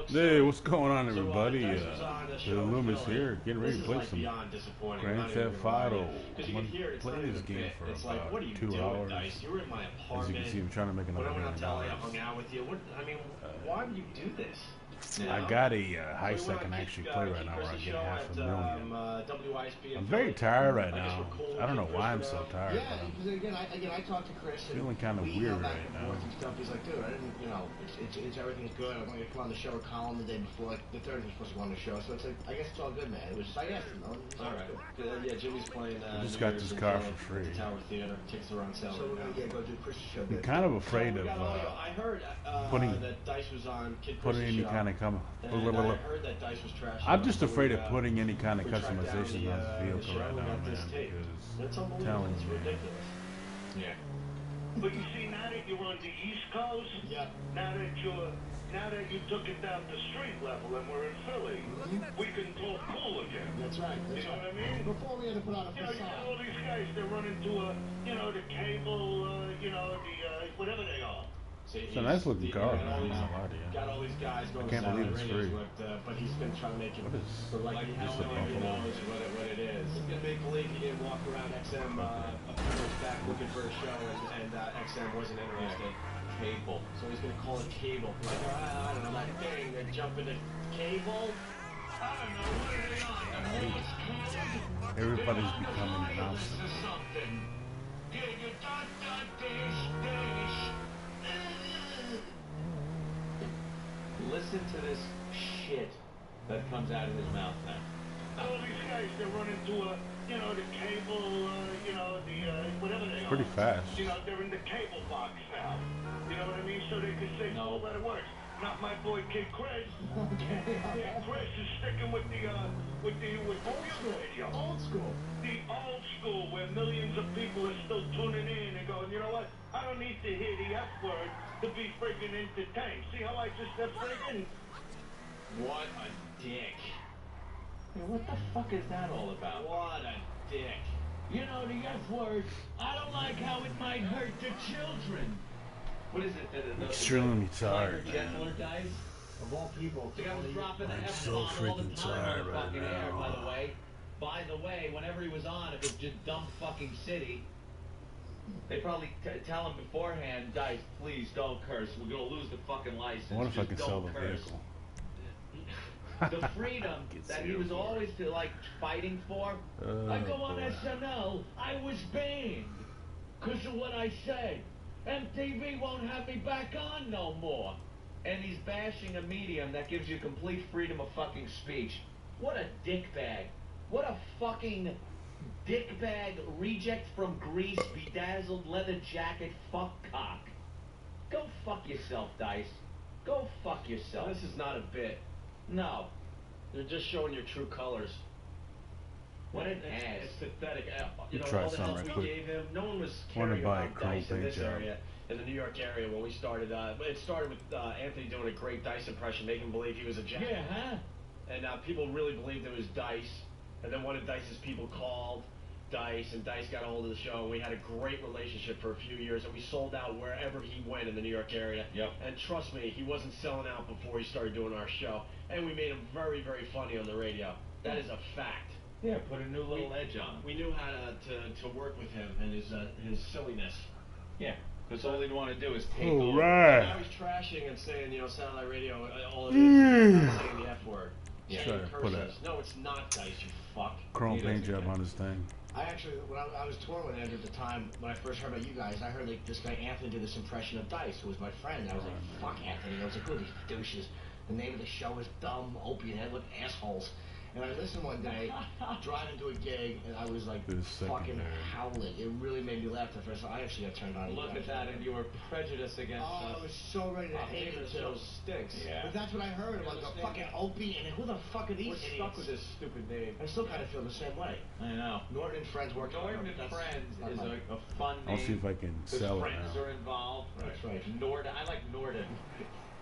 Hey, what's going on, everybody? Bill Loomis here, getting ready to play some Grand Theft Auto. I'm going to play this game for about 2 hours. As you can see, I'm trying to make another $1 million. Why would you do this? I got a heist I can actually play right now where I get $500,000. I'm very tired right now. I don't know why I'm so tired. Yeah, because again, I talked to Chris. Feeling kind of weird right now. He's like, dude, I didn't, it's everything's good. I'm going to come on the show or call him the day before. Like the third was supposed to go on the show, so it's like, I guess it's all good, man. It was just, I guess, all right. Yeah, Jimmy's playing. I just got this car for free. Tower Theater. Tickets are on sale. So we're gonna go do Chris's show. I'm kind of afraid of I heard putting that Dice was on Kid putting any show. kind of I'm just afraid of putting any kind of customization on this vehicle right now, man, because I'm telling you, ridiculous. Yeah. But you see, now that you're on the East Coast, now that you took it down to street level and we're in Philly, we can talk cool again. That's right. You know what I mean? Before we had to put on a facade. You know, all these guys, they're running to the cable, whatever they are. It's a nice looking car, man. I'm not lying to you. Got all these guys going. I can't believe it's free. But he's been trying to make it. What is like just a nobody Buffalo? knows what it is. He's gonna make believe he didn't walk around XM a few months back looking for a show, and XM wasn't interested. Cable. So he's gonna call it cable. Like, I don't know, that thing. They're jumping to cable. I don't know. What are they on? Everybody's becoming an announcer. Listen to this shit that comes out of his mouth now. All these guys, they're running to the cable, whatever they are. Pretty fast. They're in the cable box now. You know what I mean? So they can say, no, that it works. Not my boy Kid Chris. Kid Chris is sticking with old school radio. Old school. The old school where millions of people are still tuning in and going, you know what? I don't need to hear the F word to be friggin' entertained. See how I just said friggin'? What a dick. What the fuck is that all about? What a dick. You know, the F word, I don't like how it might hurt the children. What is it? Extremely tired, gentler man. dice? Of all people. The guy was dropping the I'm F so bomb all the freaking time tired on the right fucking air, now. by the way. By the way, whenever he was on, if it's just dumb fucking city, they probably tell him beforehand, guys, please don't curse. We're gonna lose the fucking license. I wonder if I can Just sell don't the curse. vehicle. The freedom that he was always fighting for. I go on SNL, I was banned because of what I said. MTV won't have me back on no more. And he's bashing a medium that gives you complete freedom of fucking speech. What a dickbag. What a fucking dickbag reject from Greece, bedazzled leather jacket fuckcock. Go fuck yourself, Dice. Go fuck yourself. This is not a bit. No. They're just showing your true colors. What an ass. It's pathetic. Try All the some help right we quick. gave him, no one was Wanna caring buy a about Chrome Dice in paint this job. area, in the New York area when we started. It started with Anthony doing a great Dice impression, making believe he was a jack. Yeah, huh? And people really believed it was Dice. And then one of Dice's people called Dice, and Dice got a hold of the show, and we had a great relationship for a few years, and we sold out wherever he went in the New York area. Yep. And trust me, he wasn't selling out before he started doing our show. And we made him very, very funny on the radio. That is a fact. Yeah, put a new little edge on him. We knew how to work with him and his silliness. Yeah, because all they'd want to do is take All over. right. Now he's trashing and saying, satellite radio, all of it is saying the F word. Yeah. Saying Try to put curses. No, it's not, Dice, you fuck. Chrome He paint doesn't job care. on his thing. I actually, when I was touring with Andrew at the time, when I first heard about you guys, I heard this guy Anthony did this impression of Dice, who was my friend. And I was like, fuck Anthony. I was like, look, these douches. The name of the show is dumb, opiate head, look, assholes. And I listened one day, driving to a gig, and I was like fucking howling. It really made me laugh at first. I actually got turned on. Look at that, and you were prejudiced against us. I was so ready to hate it show too. stinks. Yeah. But that's what I heard. I'm like, a fucking opiate, and who the fuck are these We're idiots? stuck with this stupid name. I still kind of feel the same way. I know. Norton and Friends worked on it. Norton and That's Friends not is my- a fun name. I'll see if I can Because sell it friends now. are involved. That's right. Norden. I like Norden.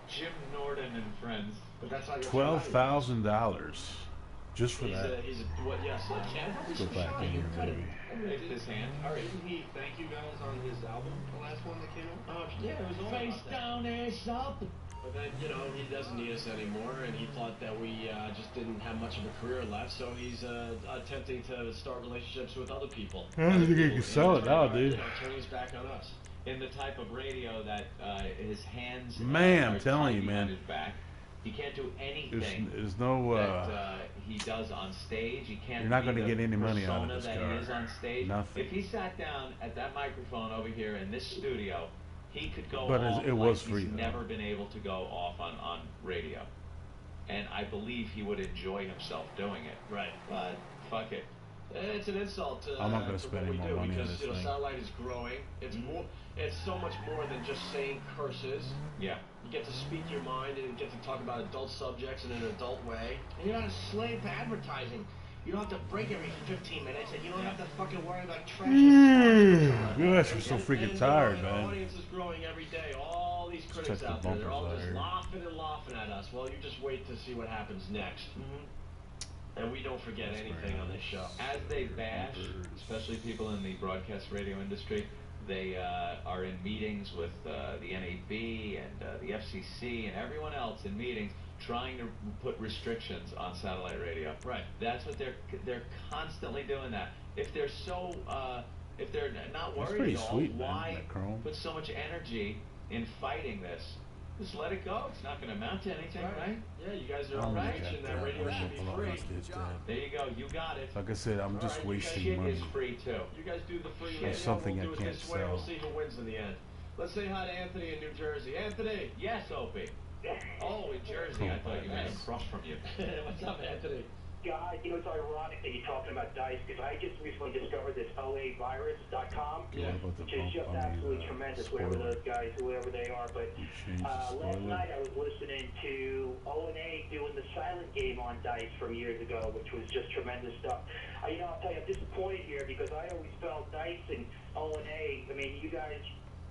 Jim Norden and Friends. But that's not your $12,000 just for that. He's a what? Yes, Ken. Let's go back in here, baby. Raised his hand. All right, didn't he thank you guys on his album, the last one that came out? Yeah, it was all Face about that. down, ass up. But then, you know, he doesn't need us anymore, and he thought that we just didn't have much of a career left, so he's attempting to start relationships with other people. I don't think he can sell it now, dude. You know, turning his back on us. In the type of radio that his hands I'm are telling tied you, man. behind his back. He can't do anything There's no. that he does on stage. He can't. You're not going to get any money out of persona this that car. he is on stage. Nothing. If he sat down at that microphone over here in this studio, he could go But off it was like free, he's though. never been able to go off on radio. And I believe he would enjoy himself doing it. Right. But fuck it. It's an insult to I'm not gonna to spend what any we more do money on because this thing. Satellite is growing. It's more. It's so much more than just saying curses. Yeah. You get to speak your mind and you get to talk about adult subjects in an adult way. And you're not a slave to advertising. You don't have to break every 15 minutes, and you don't have to fucking worry about trash. Gosh, we're so freaking tired, Our man. audience is growing every day. All these critics check the out there, they're all bumpers just out here. laughing at us. Well, you just wait to see what happens next. And we don't forget anything on this show. As they bash, especially people in the broadcast radio industry, they are in meetings with the NAB and the FCC and everyone else in meetings trying to put restrictions on satellite radio. Right. That's what they're constantly doing that. If they're so if they're not That's worried pretty at all, sweet, man, why that chrome. put so much energy in fighting this? Just let it go. It's not going to amount to anything, right? Yeah, you guys are I'm all gonna rich, check and that radio should be Hold on, free. let's get that. There you go. You got it. Like I said, I'm just Alright, wasting Shit money. is free too. You guys do the free There's radio. something we'll I do it can't this way. We'll sell. see who wins in the end. Let's say hi to Anthony in New Jersey. Anthony. Yes, Opie. Oh, in Jersey. I thought you meant across from you. What's up, Anthony? God, you know, it's ironic that you're talking about DICE because I just recently discovered this OAvirus.com, Yeah. What about the which is just bump on absolutely the, tremendous, whatever spoiler? those guys, whoever they are. But You changed the last spoiler? night I was listening to O&A doing the silent game on DICE from years ago, which was just tremendous stuff. You know, I'll tell you, I'm disappointed here because I always felt DICE and O&A, I mean, you guys,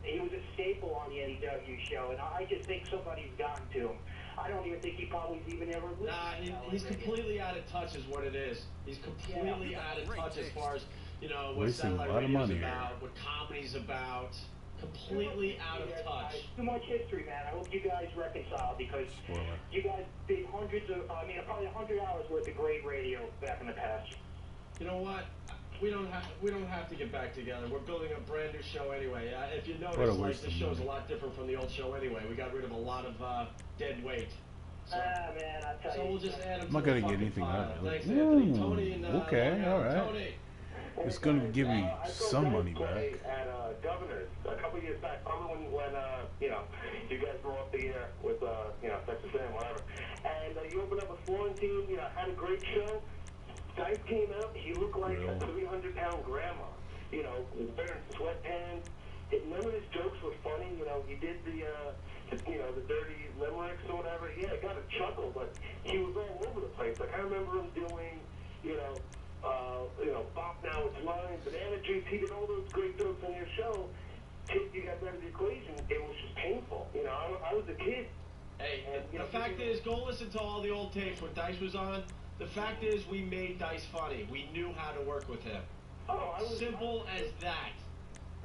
he was a staple on the NEW show, and I just think somebody's gotten to him. I don't even think he probably even ever listened. Nah, he's completely out of touch is what it is. He's completely out of touch as far as, you know, what Wasting a satellite lot of radio's money here. about, what comedy's about. Completely out of touch. Too much history, man. I hope you guys reconcile because Spoiler. you guys did hundreds of, probably 100 hours worth of great radio back in the past. You know what? We don't have to get back together. We're building a brand new show anyway. If you What a notice, like waste this of show's a money. lot different from the old show anyway. We got rid of a lot of dead weight. So, Man, I tell so you. we'll just add them I'm not to the gonna get fucking anything pile. out of it. Thanks, Anthony. Ooh, Tony and okay, Long Island. alright. Tony. It's gonna give me I saw some Dice money play back. at Governor's a couple years back. I remember when you know, you guys were off the air with you know, Texas A&M, whatever. And you opened up a Florentine, you know, had a great show. Dice came out, he looked like a 300-pound grandma. You know, wearing sweatpants. None of his jokes were funny. You know, he did the you know, the dirty limericks or whatever. Yeah, I got a chuckle, but he was all over the place. Like I remember him doing, you know, Bop Now It's Mine, Banana Juice. He did all those great jokes on your show. Till you got out of the equation, it was just painful. You know, I was a kid. Hey, And, you the know, fact is, go listen to all the old tapes when Dice was on. The fact is, we made Dice funny. We knew how to work with him. Oh, I was Simple as that.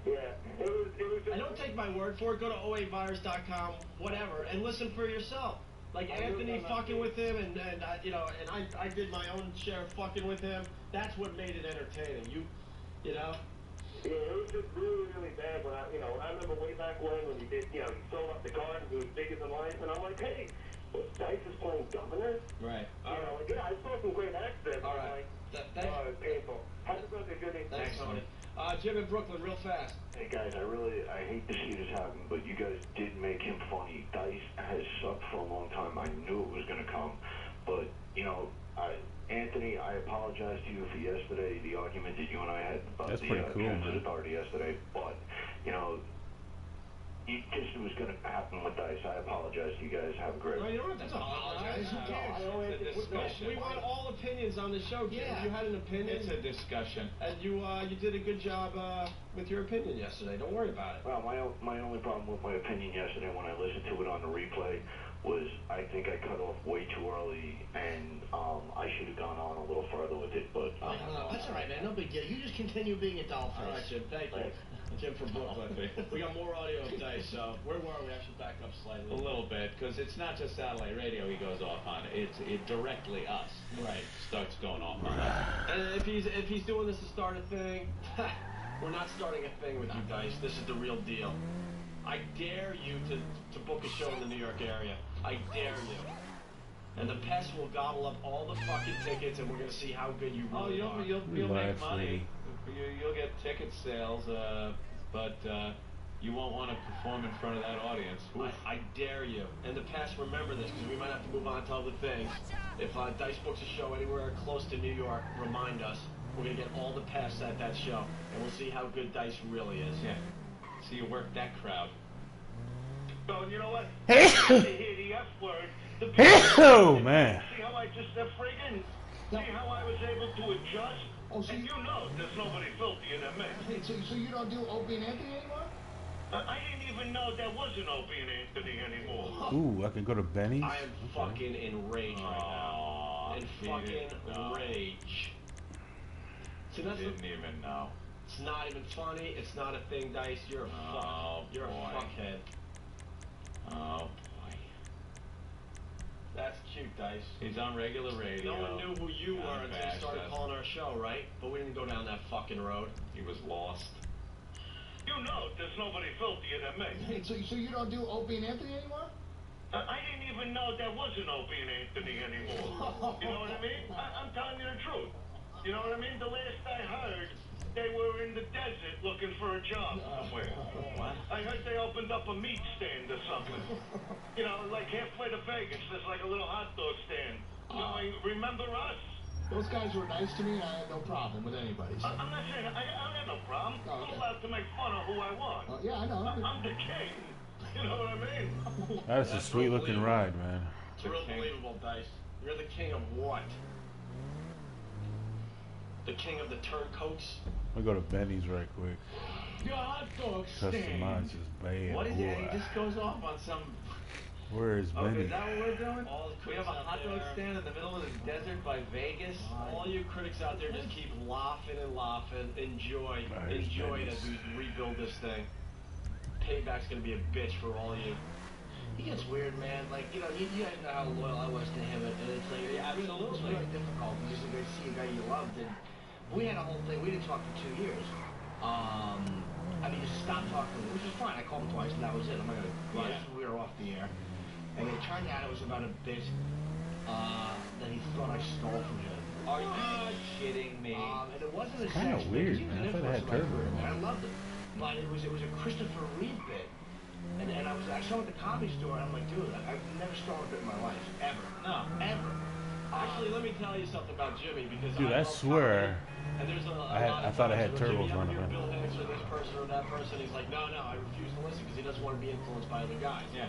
Yeah, it was just. I don't take my word for it. Go to oavirus.com, whatever, and listen for yourself. Like Anthony fucking with him, and you know, and I did my own share of fucking with him. That's what made it entertaining. You know. Yeah, it was just really, really bad when I remember way back when he did, you know, he sold up the garden, he was bigger than life, and I'm like, hey, Dice is playing Governor? Right. You know, like, yeah, I saw some great acts there, but All I'm right. like, Thanks. oh, it's painful. Have a good day. Thanks, Tony. Jim in Brooklyn, real fast. Hey guys, I hate to see this happen, but you guys did make him funny. Dice has sucked for a long time. I knew it was going to come, but you know, Anthony, I apologize to you for yesterday, the argument that you and I had about That's the pretty cool, transit man. authority yesterday. But you know, it just was going to happen with Dice. I apologize to you guys. Have a great. No, you don't have to apologize. Who cares? It's a discussion. We want all opinions on the show, Jim. Yeah. You had an opinion. It's a discussion. And you did a good job with your opinion yesterday. Don't worry about it. Well, my only problem with my opinion yesterday when I listened to it on the replay was I think I cut off way too early, and I should have gone on a little further with it. But That's all right, man. No big deal. You just continue being a doll face. All right, Jim. Thank you. Jim from Brooklyn. We got more audio of Dice, so where were we? I should back up slightly. A little bit, because it's not just satellite radio he goes off on. It directly us. Right. Starts going off on us. And if he's doing this to start a thing, we're not starting a thing with you, Dice. This is the real deal. I dare you to book a show in the New York area. I dare you. And the pest will gobble up all the fucking tickets, and we're gonna see how good you really are. You'll make money. You'll get ticket sales, but you won't want to perform in front of that audience. I dare you. And the past, remember this, because we might have to move on to other things. If Dice books a show anywhere close to New York, remind us. We're going to get all the past at that show, and we'll see how good Dice really is. Yeah. See you work that crowd. So, you know what? Hey! To hear the F word. Oh, man. See how I just friggin'... See how I was able to adjust? Oh, so and you know there's nobody filthier than me. Hey, so you don't do Opie and Anthony anymore? I didn't even know there was an Opie and Anthony anymore. Ooh, I can go to Benny's? I am fucking enraged right now. In fucking rage. See, that's Didn't even know. It's not even funny. It's not a thing, Dice. You're a fuck. You're a fuckhead. Oh, boy. That's cute, Dice. He's on regular radio. No one knew who you were until you started calling our show, right? But we didn't go down that fucking road. He was lost. You know there's nobody filthier than me. Hey, so you don't do Opie and Anthony anymore? I didn't even know there was an Opie and Anthony anymore. You know what I mean? I'm telling you the truth. You know what I mean? The last I heard, they were in the desert looking for a job somewhere. What? I heard they opened up a meat stand or something. You know, like halfway to Vegas, there's like a little hot dog stand. You know, remember us? Those guys were nice to me, and I had no problem with anybody. So. I'm not saying I don't have no problem. Oh, okay. I'm allowed to make fun of who I want. Yeah, I know. I'm the king. You know what I mean? That's a sweet looking ride, man. It's real believable, Dice. You're the king of what? The king of the turncoats? I'll go to Benny's right quick. Your hot dog stand. Customize his bad What is boy. it? He just goes off on some... Where is Oh, Benny? is that what we're doing? All the We have a critics out hot dog there. stand in the middle of the desert by Vegas? All you critics out there just keep laughing and laughing. Enjoy. There's Enjoy it Benny's. as we rebuild this thing. Payback's gonna be a bitch for all you. He gets weird, man. Like, you know, you guys know how loyal I was to him, and it's like, yeah, it was really difficult because you see a guy you loved, and we had a whole thing. We didn't talk for 2 years. I mean, just stopped talking to him, which was fine. I called him twice, and that was it. I'm not gonna. We were off the air, and it turned out it was about a bit that he thought I stole from him. Are you kidding me? And it wasn't a Kinda sex weird, bit, 'cause he was man. an I thought it had influence in my turbo career, in man. it. I loved it, but it was a Christopher Reeve bit. And I saw him at the Comedy Store, and I'm like, dude, I've never stolen a bit in my life, ever. No. Ever. Actually, let me tell you something about Jimmy, because Dude, I love swear. comedy, and there's I thought I had turbos on running, man. Bill Hicks or this person or that person. He's like, no, I refuse to listen because he doesn't want to be influenced by other guys. Yeah.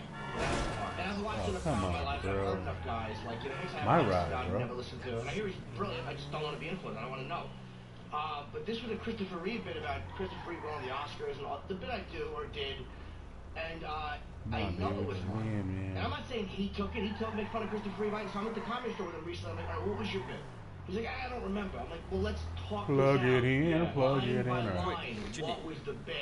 And I've watched Oh, enough come in my on, life. I've bro. heard enough guys like, you know, Hicks, I My have ride, guys bro. I've never listened to, and I hear he's brilliant. I just don't want to be influenced. I don't want to know. But this was a Christopher Reeve bit about Christopher Reeve going to the Oscars and all the bit I do or did, and I know it was fun. Man. And I'm not saying he took it. He told me to make fun of Christopher Reeve. So I'm at the Comedy Store with him recently. I'm like, all right, what was your bit? He's like, I don't remember. I'm like, well, let's talk Plug this out. it in, plug it in. Line by All right. line, what was the bit?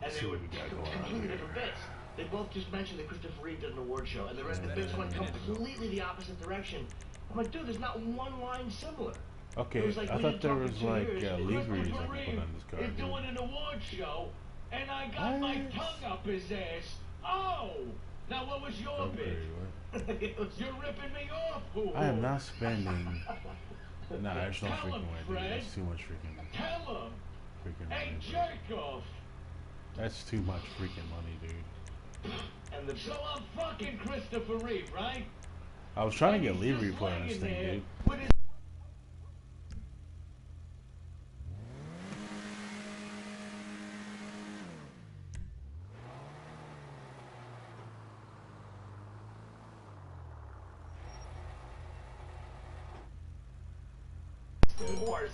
And See they were what we got going on completely here. different bits. They both just mentioned that Christopher Reeve did an award show, and the rest of the bits went completely the opposite direction. I'm like, dude, there's not one line similar. Okay, It was like, I we thought didn't there talk was for 2 like years. leveries I Christopher could put on this car. Reeve is dude. doing an award show, and I got my What? tongue up his ass. Oh! Now what was your Okay, bit? what? You're ripping me off, fool. I am not spending. Nah, there's no Tell freaking him, way, dude. Fred. That's too much freaking Tell him. Hey, money. bro. jerk off. That's too much freaking money, dude. And the So I'm fucking Christopher Reeve, right? I was trying to And get he's livery just play on this laying thing, there dude. with his Wars.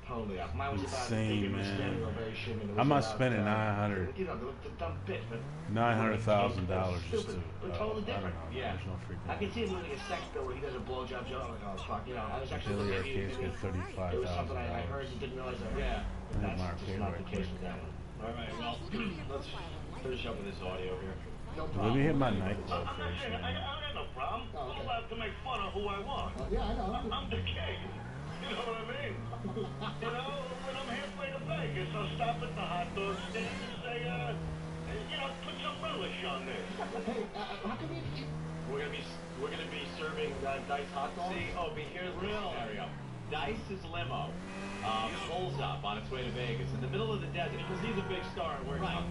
Totally up. Mine was Insane, about man. standing ovation. And it was I'm not about, spending 900 You know, the dumb bit, but $900,000 just to. Stupid, but totally I don't know. different. Yeah. There's no freaking. I can see him losing a sex bill where he does a blowjob job. I'm like, oh fuck, you know. I was actually Billy maybe Arcade's got it was something I heard $35,000. and didn't realize that. Yeah. But I that's marked just it not right the case quick. with that one. All right, well, let's finish up with this audio here. No Let problem. me hit my nightclub first, I man. got no problem. Oh, okay. I'm allowed to make fun of who I want. Yeah, I know. I'm the king. You know what I mean? You know, when I'm halfway to Vegas, I'll stop at the hot dog stand and say, you know, put some relish on there. Hey, how come you... We're gonna be serving Dice hot dogs. See, here's the scenario. Dice's limo pulls up on its way to Vegas in the middle of the desert. Because he's a big star and we're not.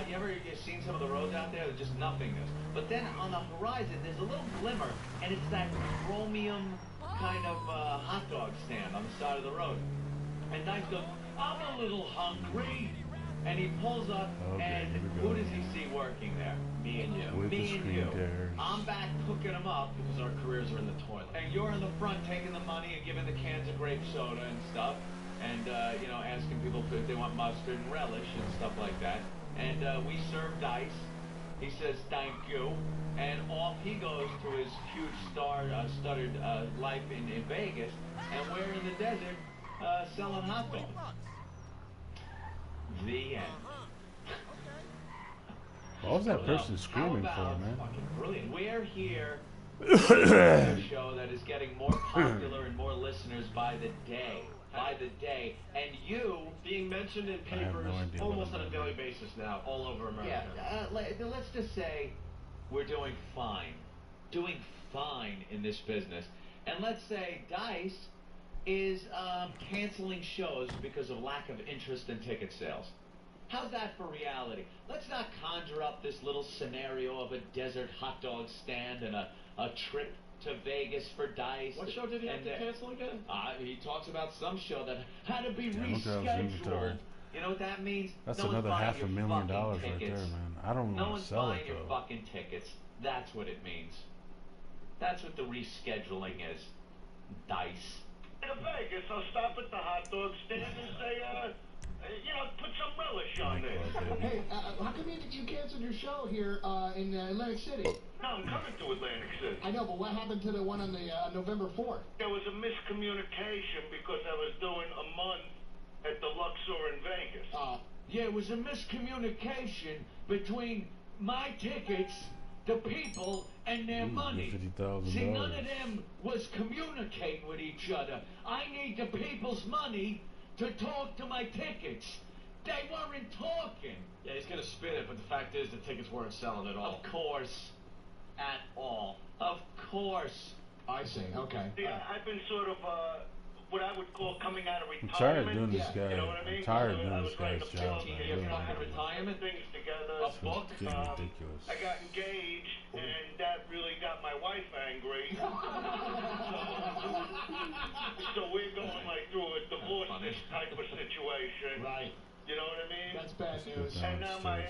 You've seen some of the roads out there? They're just nothingness. But then on the horizon, there's a little glimmer, and it's that chromium kind of hot dog stand on the side of the road. And Dice goes, I'm a little hungry. And he pulls up, and who does he see working there? Me and you. With the Me and screen you. tears. I'm back hooking them up. Because our careers are in the toilet. And you're in the front taking the money and giving the cans of grape soda and stuff. And, you know, asking people if they want mustard and relish and stuff like that. And we serve Dice. He says, thank you. And off he goes to his huge star-studded life in Vegas. And we're in the desert selling hot dogs. The end. What was that person screaming for, man? Fucking brilliant. We're here a show that is getting more popular and more listeners by the day. By the day. And you being mentioned in papers almost on a daily basis now, all over America. Yeah, let's just say we're doing fine. Doing fine in this business. And let's say Dice is canceling shows because of lack of interest in ticket sales. How's that for reality? Let's not conjure up this little scenario of a desert hot dog stand and a trip to Vegas for Dice. What show did he have to cancel again? He talks about some show that had to be Hotel's rescheduled. inventory. You know what that means? That's no another one's buying your $500,000 fucking right there, tickets. man. I don't No want one's to sell buying it, your though. fucking tickets. That's what it means. That's what the rescheduling is. Dice. In Vegas, I'll stop at the hot dog stand and say, you know, put some relish on there. Hey, how come you canceled your show here in Atlantic City? No, I'm coming to Atlantic City. I know, but what happened to the one on the November 4th? There was a miscommunication because I was doing a month at the Luxor in Vegas. Yeah, it was a miscommunication between my tickets, the people, and their money. $50,000. See, none of them was communicating with each other. I need the people's money to talk to my tickets. They weren't talking. Yeah, he's gonna spin it, but the fact is the tickets weren't selling at all. Of course. At all. Of course. I see, okay. Yeah, I've been sort of, what I would call coming out of I'm tired of retirement. doing this guy. You know what I mean? I'm tired of I doing was this guy's writing a job, book, man. Your Really, fucking man. retirement? things together. A book? It's getting ridiculous. I got engaged, and that really got my wife angry. So we're going like through a divorce type of situation. Right. You know what I mean? That's bad news. And now my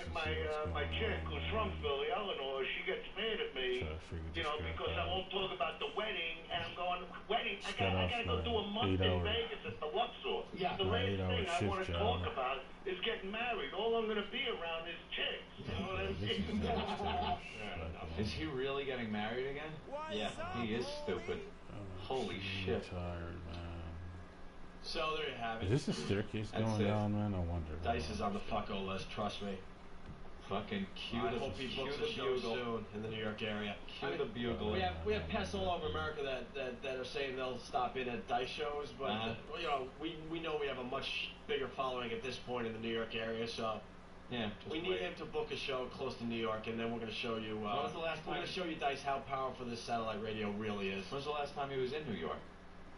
chick, who's from Philly, Eleanor, she gets mad at me, you know, because I won't talk about the wedding, and I'm going, wedding? I gotta go do a month in Vegas at the Luxor. Yeah. The last thing I want to shift talk job. about is getting married. All I'm gonna be around is chicks. You know what I mean? Is he really getting married again? Yeah. He is stupid. Holy shit. Tired, man. So there you have it. Is this a staircase That's going it. down, man? I wonder. Dice is on the fucko list, trust me. Fucking cue I the, hope he cue books the a show bugle. soon in the New York area. Cue the bugle. We have pests all over America that are saying they'll stop in at Dice shows, but you know we know we have a much bigger following at this point in the New York area, so Yeah. we need him to book a show close to New York, and then we're going to show you. When was the last we're time? going to show you Dice how powerful this satellite radio really is. When's the last time he was in New York?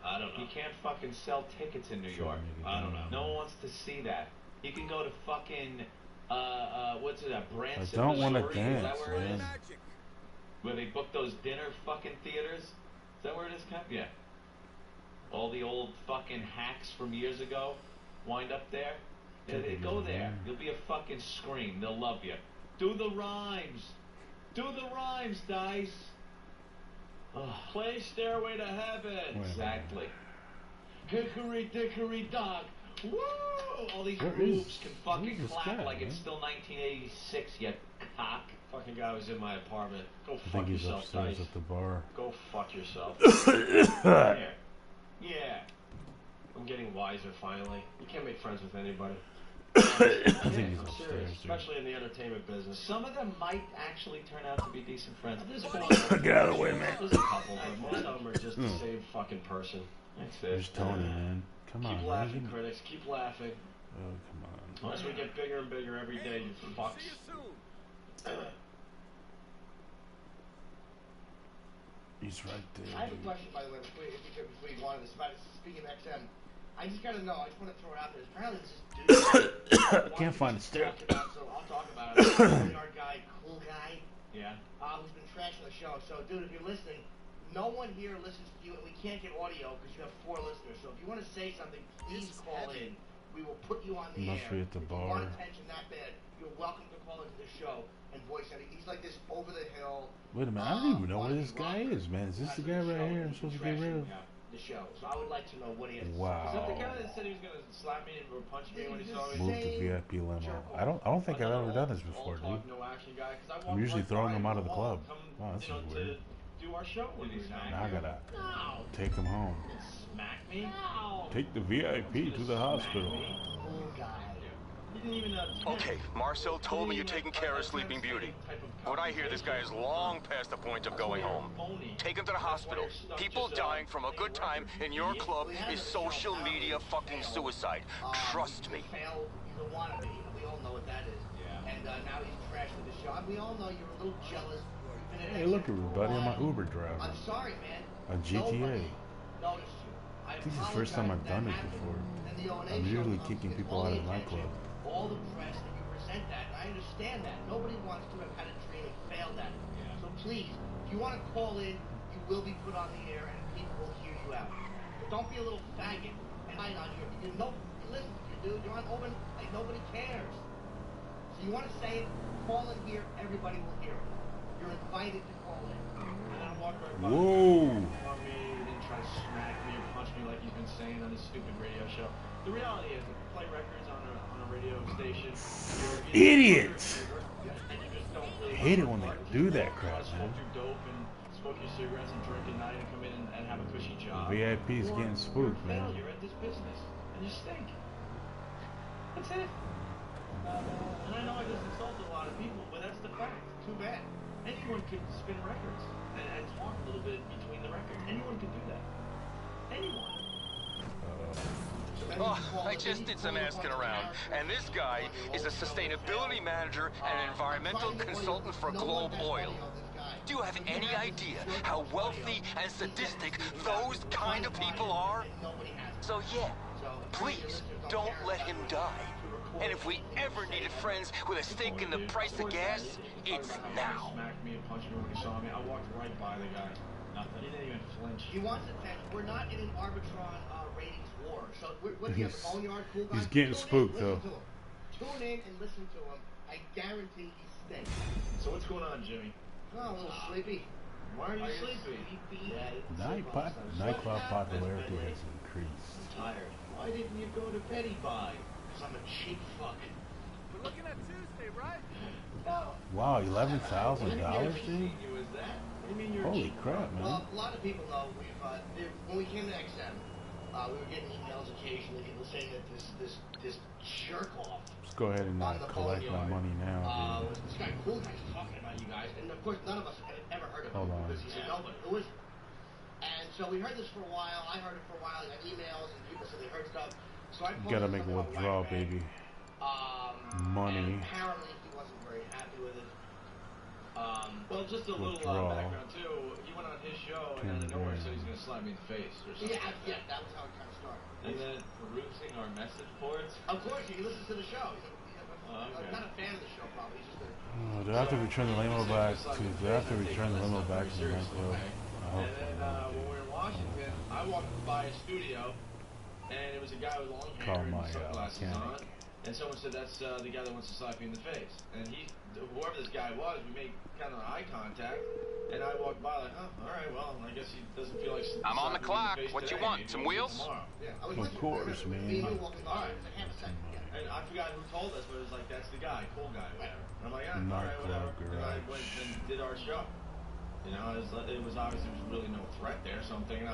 I don't know. He can't fucking sell tickets in New York. I don't know. No one wants to see that. He can go to fucking what's it? Branson, I don't want to Missouri? Is that dance, where it is? man. Where they book those dinner fucking theaters? Is that where it is, Cap? Yeah. All the old fucking hacks from years ago wind up there. Yeah, they go there. You'll be a fucking scream. They'll love you. Do the rhymes. Do the rhymes, Dice. Play Stairway to Heaven. Exactly. Hickory dickory dock. Woo! All these Where groups is- can where fucking is this clap guy, like man? it's still 1986, you cock. Fucking guy was in my apartment. Go I fuck think he's yourself, upstairs Dice. at the bar. Go fuck yourself. Yeah. I'm getting wiser finally. You can't make friends with anybody. I think he's I'm upstairs, serious, dude. especially in the entertainment business. Some of them might actually turn out to be decent friends. Get out of the way, man. There's a couple, but most of them are just the same fucking person. That's I'm just telling you, man. Come on, Keep man. laughing, critics. Keep laughing. Oh, come on. As we get bigger and bigger every day, you fucks. He's right there. I have a dude. question, by the way, before you go on to this. Speaking of XM, I just gotta know. I just want to throw it out there. Apparently, this dude. Can't find the stair. So I'll talk about it. Our guy, cool guy, Yeah. who's been trashing the show. So, dude, if you're listening, no one here listens to you, and we can't get audio because you have 4 listeners. So if you want to say something, please call in. We will put you on the Must air. be at the If bar. you want attention that bad, you're welcome to call into the show and voice anything. He's like this over the hill. Wait a minute. I don't even know where this guy is, man. Is this the guy right here I'm supposed to get rid of? The show. So I would like to know what he has. Is that the guy Wow. that said he was gonna slap me or punch me when he saw me? Move the VIP limo. I don't think I've ever done this before, dude. No action guy, 'cause I I'm walked usually right throwing by him out of the wall, club. come, Wow, this you know, is to weird. do our show with me. Now I gotta No. take him home. Smack me? No. Take the VIP to the hospital. Cool guy. He didn't even Okay, Marcel told me you're taking care of Sleeping Beauty. What I hear, this guy is long past the point of going home. Take him to the hospital. People dying from a good time in your club is social media fucking suicide. Trust me. He's a wannabe. We all know what that is. Yeah. And now he's trashing the show. We all know you're a little jealous. You've been in Hey, XM look at for me, a buddy. I'm while. an Uber driver. I'm sorry, man. On GTA. Nobody noticed you. I This is the first time I've done it before. And the O&A I'm show usually comes kicking with people all out the of the attention, nightclub. all the press that you present that. And I understand that. Nobody wants to have had a dream and failed at it. Yeah. So please, if you want to call in, you will be put on the air and people will hear you out. But don't be a little faggot and hide on your. You know, listen, dude. You're on open. Like nobody cares. So you want to say it? Call in here. Everybody will hear it. You're invited to call in. And I walked right by Whoa. him. He didn't try to smack me or punch me like he's been saying on his stupid radio show. The reality is, if you play records on a radio station, Idiots! and you just don't really I hate it when want they to do just that go crap, out, smoke man. your dope and smoke your cigarettes and drink at night and come in and have a cushy job. VIP's Or getting spooked, you're a man. failure at this business, and you stink. That's it. And I know I just insulted a lot of people, but that's the fact. Too bad. Anyone could spin records and talk a little bit between the records. Anyone could do that. Anyone. Oh, I just did some asking around, and this guy is a sustainability manager and an environmental consultant for Globe Oil. Do you have any idea how wealthy and sadistic those kind of people are? So yeah, please don't let him die. And if we ever needed friends with a stake in the price of gas, it's now. Smacked me and punched me when he saw me. I walked right by the guy. Nothing. He didn't even flinch. He wants attention. We're not in an Arbitron ratings war. So what do you have, a boneyard cool guy? He's getting Tune in, spooked, listen though. to him. Tune in and listen to him. I guarantee he stinks. So what's going on, Jimmy? Oh, a little sleepy. Why are you sleepy? Nightclub popularity has increased. I'm tired. Why didn't you go to Betty Buy? Because I'm a cheap fuck. We're looking at Tuesday, right? No. Wow, $11,000, dude? What do you was that? What do you mean you're Holy cheap? crap, man. Well, a lot of people know when we came to XM, we were getting emails occasionally. People saying that this jerk off. Let's go ahead and collect my money now, dude. Was this guy cool guy's talking about you guys, and of course none of us had ever heard of him. Hold on. Because he said nobody. Who is it? And so we heard this for a while. I heard it for a while. I got emails and people said they heard stuff. So I You gotta make a withdrawal, baby. Money. And apparently he wasn't very happy with it. Well, just a little Withdrawal. background too. He went on his show and out of nowhere said he's going to slap me in the face or something. Yeah, that was how it kind of started. And then perusing our message boards. Of course, he listens to the show. Okay. Not a fan of the show, probably. He's just a... Oh, do I have to return the limo back to? Do I have to return the limo back to the nightclub? I hope And then when we were in Washington, I walked by a studio, and it was a guy with long hair Call and my, sunglasses mechanic. on. And someone said, that's the guy that wants to slap you in the face. And whoever this guy was, we made kind of eye contact. And I walked by like, oh, all right, well, I guess he doesn't feel like I'm on the slapping me in clock. face What you today. want? Maybe Some he'll do it wheels? tomorrow. Yeah, I was Of course, man. Me and you walking by. I was like, have a second. Yeah. And I forgot who told us, but it was like, that's the guy, cool guy, whatever. And I'm like, all right, Nightclub whatever. And I garage. went and did our show. You know, it was obviously there was really no threat there, so I'm thinking,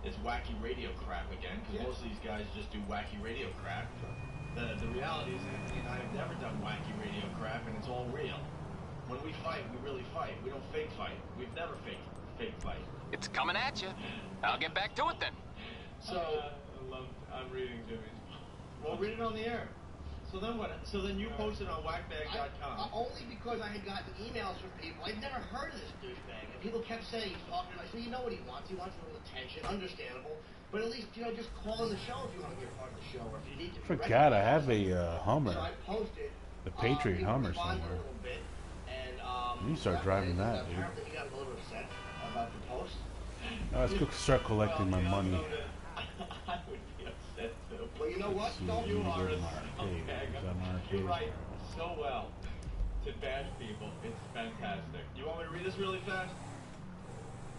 it's wacky radio crap again, because most of these guys just do wacky radio crap. The reality is Anthony and I have never done wacky radio crap, and it's all real. When we fight, we really fight. We don't fake fight. We've never fake fight. It's coming at you. I'll get back to it then. So, I'm reading Jimmy's. Well, read it on the air. So then what? So then you posted on whackbag.com. Only because I had gotten emails from people. I'd never heard of this douchebag. And people kept saying he's talking to me. I said, you know what he wants? He wants a little attention. Understandable. But at least, just call in the show if you want to be a part of the show. Or if you need to be Forgot I have a Hummer. So I posted. The Patriot Hummer somewhere. You start driving that, dude. Apparently he got a little upset about the post. Let's go start collecting my money. I would be upset too. Well, you know what? You are a scumbag. You write so well to bash people. It's fantastic. You want me to read this really fast?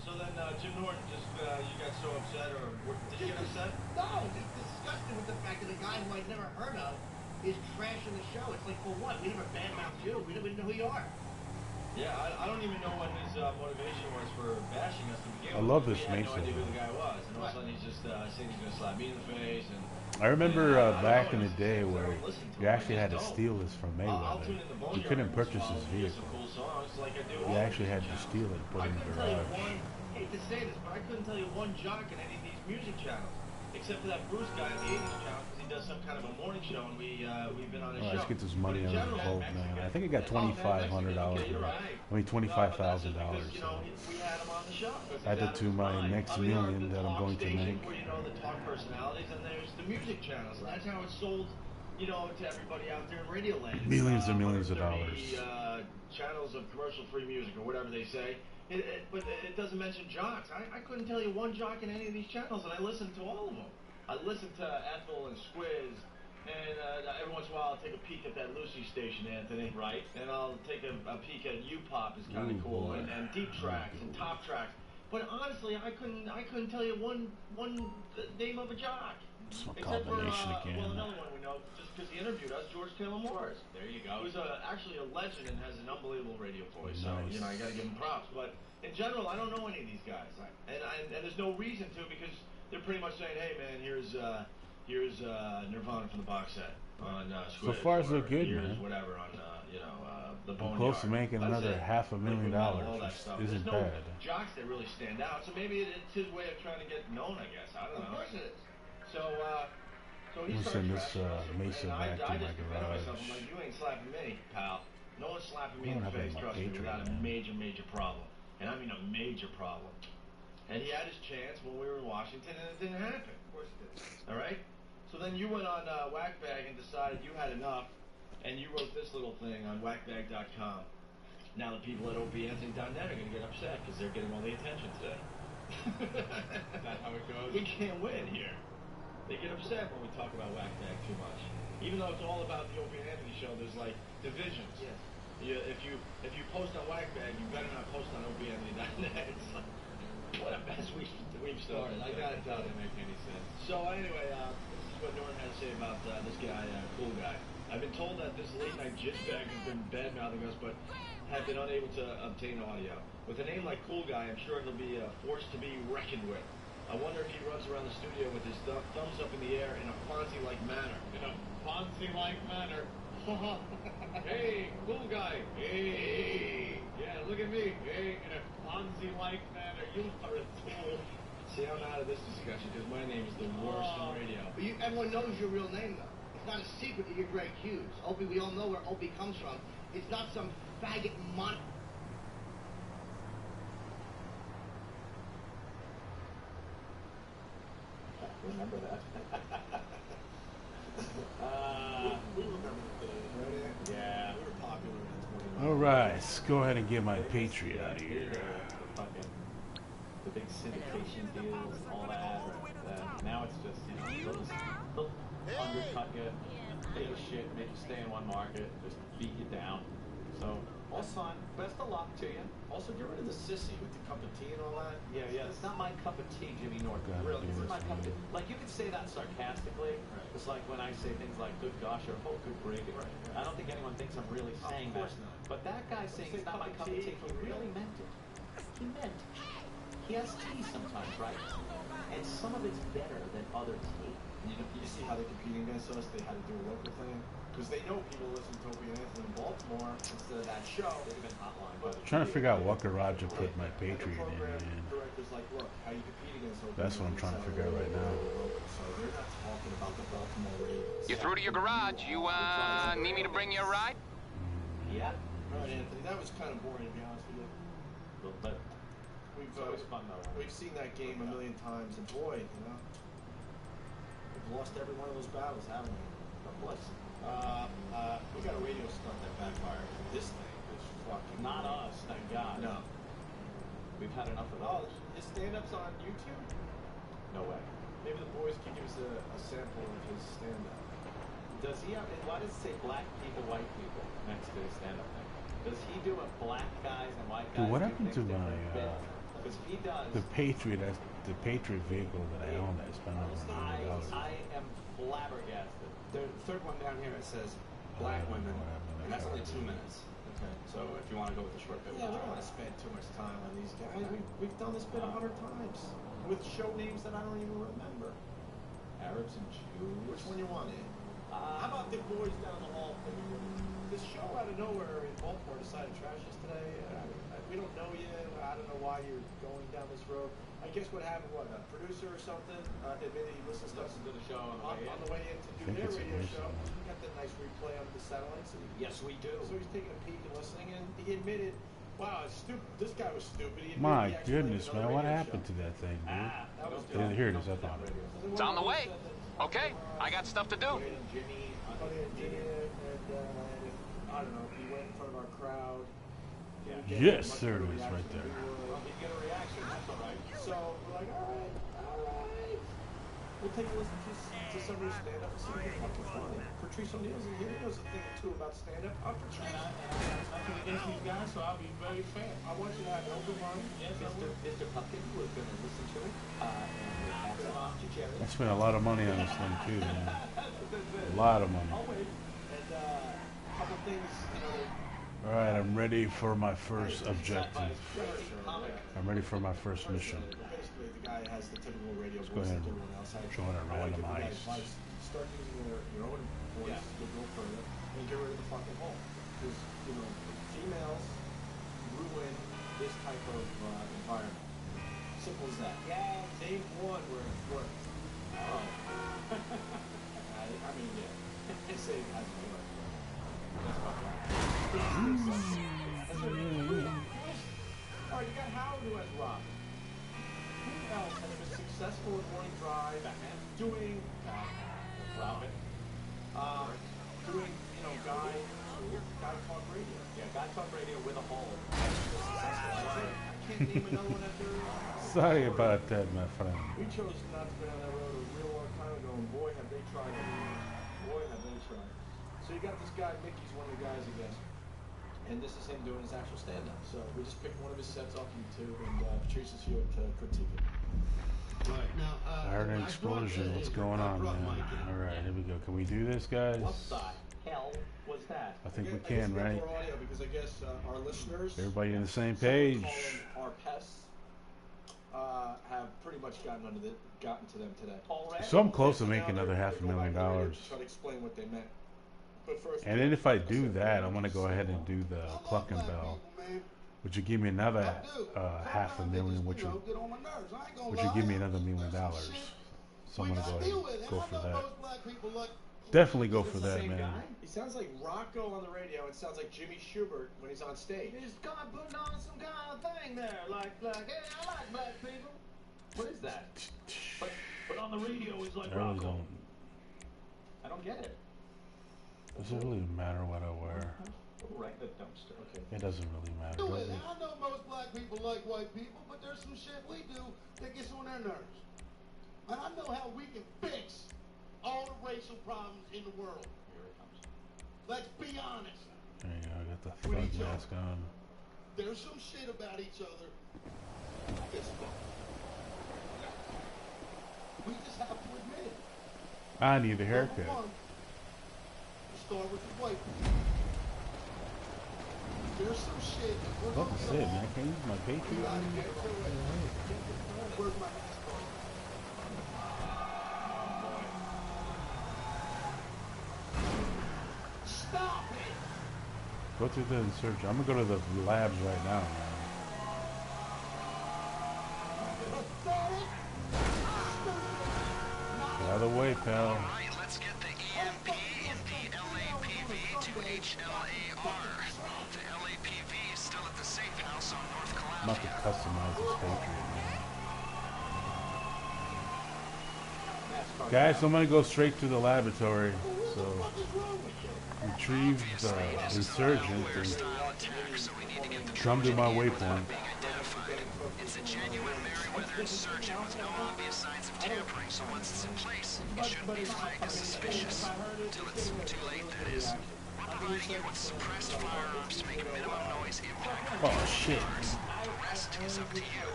So then, Jim Norton you got so upset, or did you get upset? No, just disgusted with the fact that a guy who I'd never heard of is trashing the show. It's like, for what? We never badmouthed you. We didn't know who you are. Yeah, I don't even know what his motivation was for bashing us to begin with. I love this We had no Mason. idea who the guy was, and all of a sudden he's just saying he's going to slap me in the face. And I remember back in the day where you actually had to steal this from Mayweather. You couldn't purchase his vehicle. You actually had to steal it, put it in the garage. I hate to say this, but I couldn't tell you one jock in any of these music channels, except for that Bruce guy in the 80s channel, because he does some kind of a morning show, and we've been on his show. Let's get this money out of the vault, man. I think I got $2,500. I mean, $25,000. We had him on the show. Add that to my next million that I'm going to make. Where the talk personalities, and there's the music channels, and that's how it's sold, to everybody out there in Radio Land. Millions and millions of dollars. Channels of commercial-free music, or whatever they say. But it doesn't mention jocks. I couldn't tell you one jock in any of these channels, and I listened to all of them. I listened to Ethel and Squiz, and every once in a while I'll take a peek at that Lucy station, Anthony. Right. And I'll take a peek at U-Pop, is kind of cool, and Deep Tracks and Top Tracks. But honestly, I couldn't tell you one name of a jock. Some Except for combination again. well, another one we know, just because he interviewed us, George Taylor Morris. There you go. Who's actually a legend and has an unbelievable radio voice. So Nice. you got to give him props. But in general, I don't know any of these guys, and there's no reason to, because they're pretty much saying, hey man, here's Nirvana from the box set on So Squiz. far, so good, here's man. whatever on the I'm Boneyard. close to making That's another it. $500,000, All that which stuff. isn't There's no bad. jocks that really stand out. So maybe it's his way of trying to get known, I guess. I don't know. Of course it is. So he I'm started send this trashing us, Mason and back to I my just defended myself. I'm garage. like, you ain't slapping me, pal. No one's slapping me I in don't the have face, that trust much me, without a Patriot, man. major problem. And I mean a major problem. And he had his chance when we were in Washington, and it didn't happen. Of course it did. All right? So then you went on Whackbag and decided you had enough, and you wrote this little thing on whackbag.com. Now the people at OPAnthony.net are going to get upset because they're getting all the attention today. That's how it goes. We can't win here. They get upset when we talk about Whackbag too much. Even though it's all about the Opie and Anthony show, there's like divisions. Yes. If you post on Whackbag, you better not post on OPAnthony.net. It's like, what a mess we've started. I gotta tell you, make any sense. So anyway, this is what Norton had to say about this guy, Cool Guy. I've been told that this late night jitbag has been bad-mouthing us, but have been unable to obtain audio. With a name like Cool Guy, I'm sure he'll be a force to be reckoned with. I wonder if he runs around the studio with his thumbs up in the air in a Fonzie-like manner. In a Fonzie-like manner. Hey, Cool Guy. Hey. Yeah, look at me. Hey, in a Fonzie-like manner. You are a tool. See, I'm out of this discussion because my name is the worst in radio. But everyone knows your real name, though. It's not a secret that you're Greg Hughes. Opie, we all know where Opie comes from. It's not some faggot mon... Remember that? We remember the yeah, we were popular in 20. All right, let's go ahead and get my Patriot out of here. The big syndication deals and all that. Now it's just, they'll undercut you, take a shit, make you stay in one market, just beat you down. So, all fun. Best of luck to you. Also, get rid of the sissy with the cup of tea and all that. Yeah. It's not my cup of tea, Jimmy Norton. Really, it's not my cup of tea. Like, you can say that sarcastically. Right. It's like when I say things like good gosh or oh, good gravy. Right. I don't think anyone thinks I'm really saying that. Not. But that guy saying it's not my cup of tea, he really meant it. He meant it. He has tea sometimes, right? And some of it's better than other tape. You see how they're competing against us? They had to do a local thing. Because they know people listen to Opie and Anthony in Baltimore instead of that show. They've been hotline. I'm trying to figure out what garage to put my Patriot in, man. Director's like, look, how you compete against Opie. That's what I'm trying to figure out right now. So they're not talking about the Baltimore Ravens. You through to your garage? You need me to bring you a ride? Yeah. All right, Anthony, that was kind of boring to be honest with you. A little bit. We've always fun though. We've seen that game a million times, and boy, you know, we've lost every one of those battles, haven't we? What? We got a radio stunt that backfired. This thing is fucking. Not us, thank God. No. We've had enough of Oh, those. his stand-ups on YouTube? No way. Maybe the boys can give us a sample of his stand-up. Does he have? Why does it say black people, white people next to his stand-up thing? Does he do a black guys and white guys? Dude, what do happened things to my different? Because he does. the Patriot? That's the Patriot vehicle that I own. I spent over $100. I am flabbergasted. The third one down here, it says black women, and that's only 2 minutes. Okay. So if you want to go with the short bit, Yeah, we don't want to spend too much time on these guys. We've done this bit 100 times with show names that I don't even remember. Arabs and Jews. Which one you want, Ed? How about the boys down the hall? This show out of nowhere in Baltimore decided to trash us today. We don't know you. I don't know why you're going down this road. I guess what happened, a producer or something admitted he listens to the show on the way in to do their radio show. We got the nice replay on the satellites. And yes, we do. So he's taking a peek and listening, and he admitted, wow, it's stupid. This guy was stupid. He admitted My he actually goodness, played man, what another radio happened show. to that thing, dude? That was Yeah, here it is. I found it. It's on the way. Okay, I got stuff to do. Jimmy, and I don't know, he went in front of our crowd. Yes, there it is, right there. Well, he'd get a reaction, that's all right. So we're like, all right. We'll take a listen to some of your stand-up and see if it's fucking funny. Patrice O'Neal's in here. He knows a thing or two about stand-up. I'm Patrice. I'm against these guys, so I'll be very fair. I want you to have an open mind. Yes, Mr. Pumpkin was going to listen to it, and we'll pass it off to Jerry. I spent a lot of money on this thing too, man. A lot of money. I'll wait. And a couple things, you know. All right, I'm ready for my first objective. I'm ready for my first mission. Basically, the guy has the typical radio Let's go voice ahead like and everyone else has. join a I like to random give you guys heist. advice. Start using your own voice to go further and get rid of the fucking hole. Because, you know, females ruin this type of environment. Simple as that. Yeah, name one where it works. Oh. I mean, yeah. They say it hasn't worked. That's about right. Alright, you got Howard who has rock. Who else has been successful in morning drive, doing Robin, doing, you know, Guy Talk Radio. Yeah, Guy Talk Radio with a hole. I can't name another one after. Sorry about that, my friend. We chose not to go down that road a real long time ago, and boy, have they tried. Boy, have they tried. So you got this guy, Mickey's one of the guys, I guess. And this is him doing his actual stand-up. So we just picked one of his sets off YouTube, and Patrice is here to critique it. Right, now, I heard an explosion. What's going on, man? All right, here we go. Can we do this, guys? What the hell was that? I think we I guess can, we got right? more audio because I guess our listeners, Everybody on the same some would page. call them our pests, have pretty much gotten to them today. Already? So I'm close to So now making another they're $500,000. to try to explain what they meant. But first, And then if I do that, I'm gonna go ahead and do the Clucking Bell, which would give me another $500,000, which would give me another $1 million. So I'm gonna go ahead and go for that. Definitely go for that, man. He sounds like Rocco on the radio. It sounds like Jimmy Schubert when he's on stage. He's kind of putting on some kind of thing there, like, hey, I like black people. What is that? But on the radio, he's like I really Rocco. don't. I don't get it. Does it really matter what I wear? Right in the dumpster. Okay. It doesn't really matter, Do does it. it? I know most black people like white people, but there's some shit we do that gets on their nerves. And I know how we can fix all the racial problems in the world. Here it comes. Let's be honest. There you go. I got the thug mask on. There's some shit about each other. It's fucked. We just have to admit it. I need a haircut. Number one, start with the white people. There's some shit that we're What gonna is go it, on. man? Can I use my We Patriot? gotta get to it. Where's my mask on? Go through the search. I'm gonna go to the labs right now, man. Get out of the way, pal. Alright, let's get the EMP and the LAPV to HLAR. The LAPV is still at the safe house on North Columbia. I'm about to customize this Patriot, man. Guys, I'm gonna go straight to the laboratory. So retrieve the insurgent and come to my waypoint. It's a genuine Merryweather insurgent with no obvious signs of tampering, so once it's in place, it shouldn't be flagged as suspicious. Until it's too late, that is. We're providing you with suppressed firearms to make minimum noise impact. Oh shit. The rest is up to you.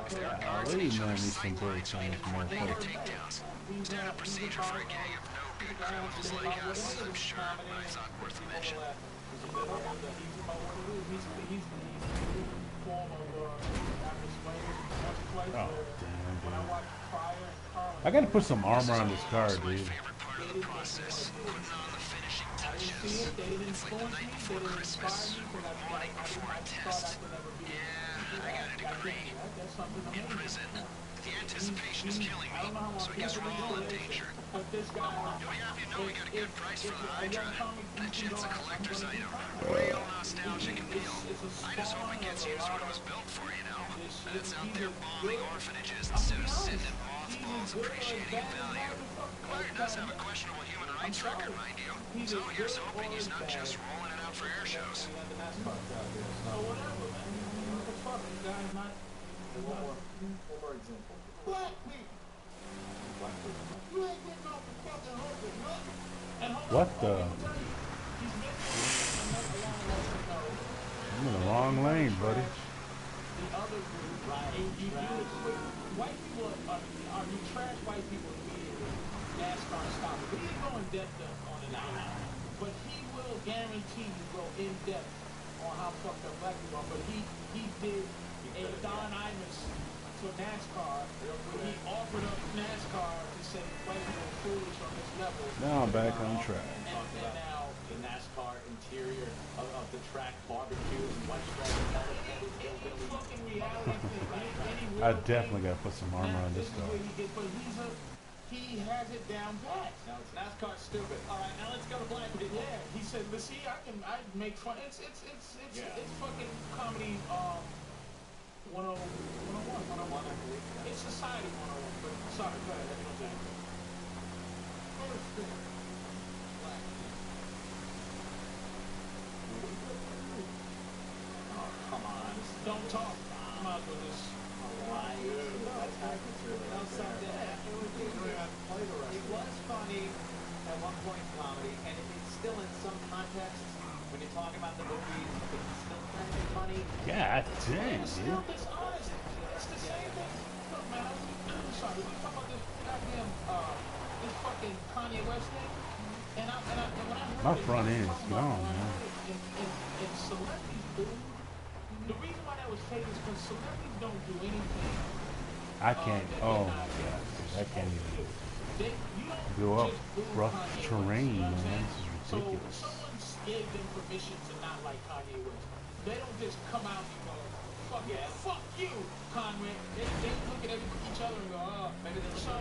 If there are guards in each other's sight lines, we can coordinate your takedowns. Standard procedure for a gang of no good criminals like us, I'm sure, but it's not worth a mention. Oh, damn, dude. I gotta put some armor on this car, dude. Favorite part of the process, putting on the finishing touches. It's like the night before Christmas, or the morning before a test. Yeah, I got a degree. In prison. The anticipation is killing me, so I guess we're all in danger. Do we have you know we got a good price for the Hydra? That shit's a collector's item. Real nostalgic appeal. I just hope it gets used when it was built for, you know. And it's out there bombing orphanages instead of sitting in mothballs appreciating its value. Claire does have a questionable human rights record, mind you. So here's hoping he's not just rolling it out for air shows. One more example. Black people. You ain't getting off the fucking hook. What the? I'm in the wrong lane, buddy. The other group, right? White people are you trash white people immediately. NASCAR stop it. But he ain't going depth on it now. But he will guarantee you go in depth on how fucked up black people are. But he did a Don Imus to NASCAR where he offered up NASCAR to say white people are foolish on this level. Now I'm back on track. And now the NASCAR interior of the track, barbecues and white stripes. Fucking reality. I definitely gotta put some armor on this car. But he has it down pat. Now it's NASCAR stupid. All right, now let's go to black people. Yeah, he said, but see, I make fun. It's fucking comedy. 101, I believe. It's society 101. But sorry, go ahead. Let me know. First thing, black people. Oh, come on. Don't talk. I might as well just. That's something. It was funny at one point, comedy, and it's still in some context when you're talking about the movies. It's still kind of funny. God dang, It's dude. still dishonest. It's the same thing. Look, man, I'm sorry. We talk about this goddamn this fucking Kanye West thing, and when I heard My front end is gone, man. And celebrities do. The reason why that was fake is because celebrities don't do anything. I can't. Oh, God. I can't even go up rough terrain, man. This is ridiculous. So someone gave them permission to not like Kanye West. They don't just come out and go, fuck you, Conway. They look at each other and go, oh, maybe they're so.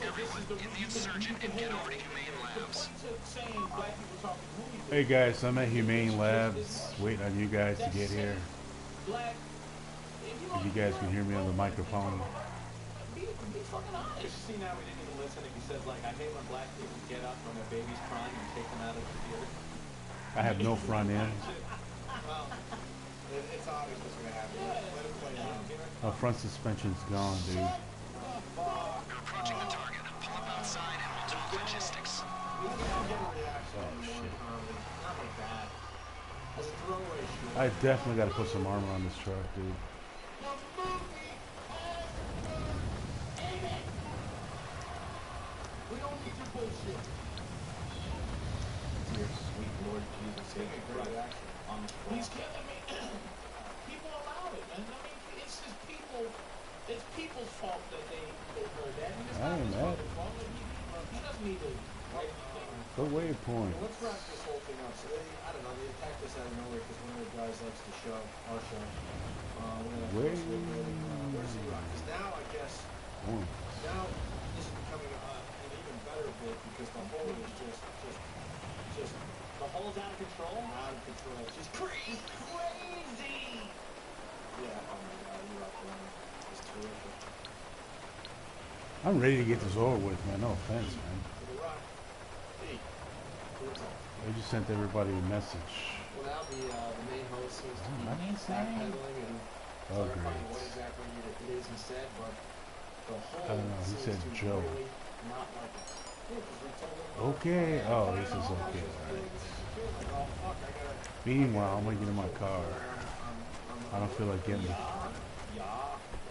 Everyone in the insurgent can get over to Humane Labs. Hey guys, I'm at Humane Labs, waiting on you guys to get here. If you guys can hear me on the microphone. See, now we didn't even listen if he says, like, I hate when black people get up when their baby's crying and take them out of the theater. I have no front end. Well, it's obvious what's going to happen. Let it play out. My front suspension's gone, dude. We're approaching the target. Pull up outside and we'll talk logistics. Oh shit. Not like that. As a throwaway shoot. I definitely gotta put some armor on this truck, dude. We don't need your bullshit. Dear sweet Lord Jesus, take a great action on the cross. He's killing me. People allow it, man. I mean, it's just people. It's people's fault that they heard that. And it's not his fault. He doesn't need to The waypoint. Let's wrap this whole thing up. So they, I don't know, they attacked us out of nowhere because one of the guys likes the show, our show. Where's Z-Rock? Because now, I guess, now this is becoming an even better bit because the hole is just, The hole's out of control? out of control. She's crazy! Yeah, oh my God, Z-Rock, it's terrific. I'm ready to get this over with, man. No offense, man. I just sent everybody a message. Well, now the main host seems to be backpedaling and clarifying what exactly it is he said, but the whole I don't know. He said Joe. really not like it. Yeah, 'cause we told him, Okay. Oh, this is okay. like, oh, fuck, I gotta... Meanwhile, I'm gonna get in my car. I don't feel like getting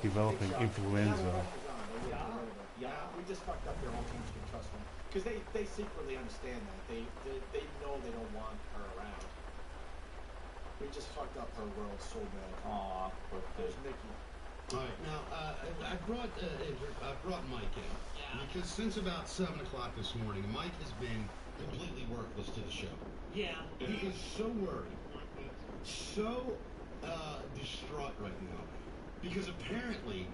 developing influenza. Yeah, we just fucked up their whole team can trust them. Because they secretly understand that. They know they don't want her around. We just fucked up her world so bad. Aw, but There's Mickey. All right, now I brought Mike in because since about 7 o'clock this morning, Mike has been completely worthless to the show. Yeah. He is so worried, so distraught right now because apparently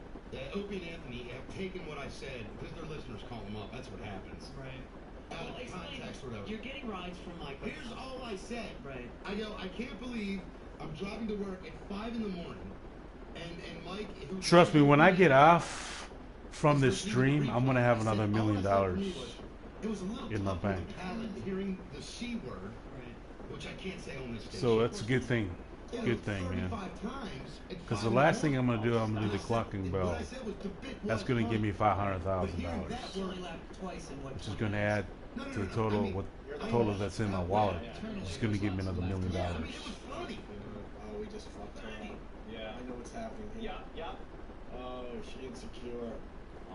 Opie and Anthony have taken what I said because their listeners call them up. That's what happens. Right. Out of context, or whatever. You're getting rides from Mike. Here's all I said. Right. I go, I can't believe I'm driving to work at 5 in the morning, and Mike. Trust me, when I get off from this stream, I'm gonna have another $1 million in my bank. Hearing the C word, which I can't say on this station. So that's a good thing. Good thing, man. Because the last thing I'm gonna do the clocking bell. That's gonna give me $500,000, which is gonna add to the total that's in my wallet. It's gonna give me another $1 million. Oh, we just fucked her up. Yeah. I know what's happening here. Yeah. Oh, she insecure.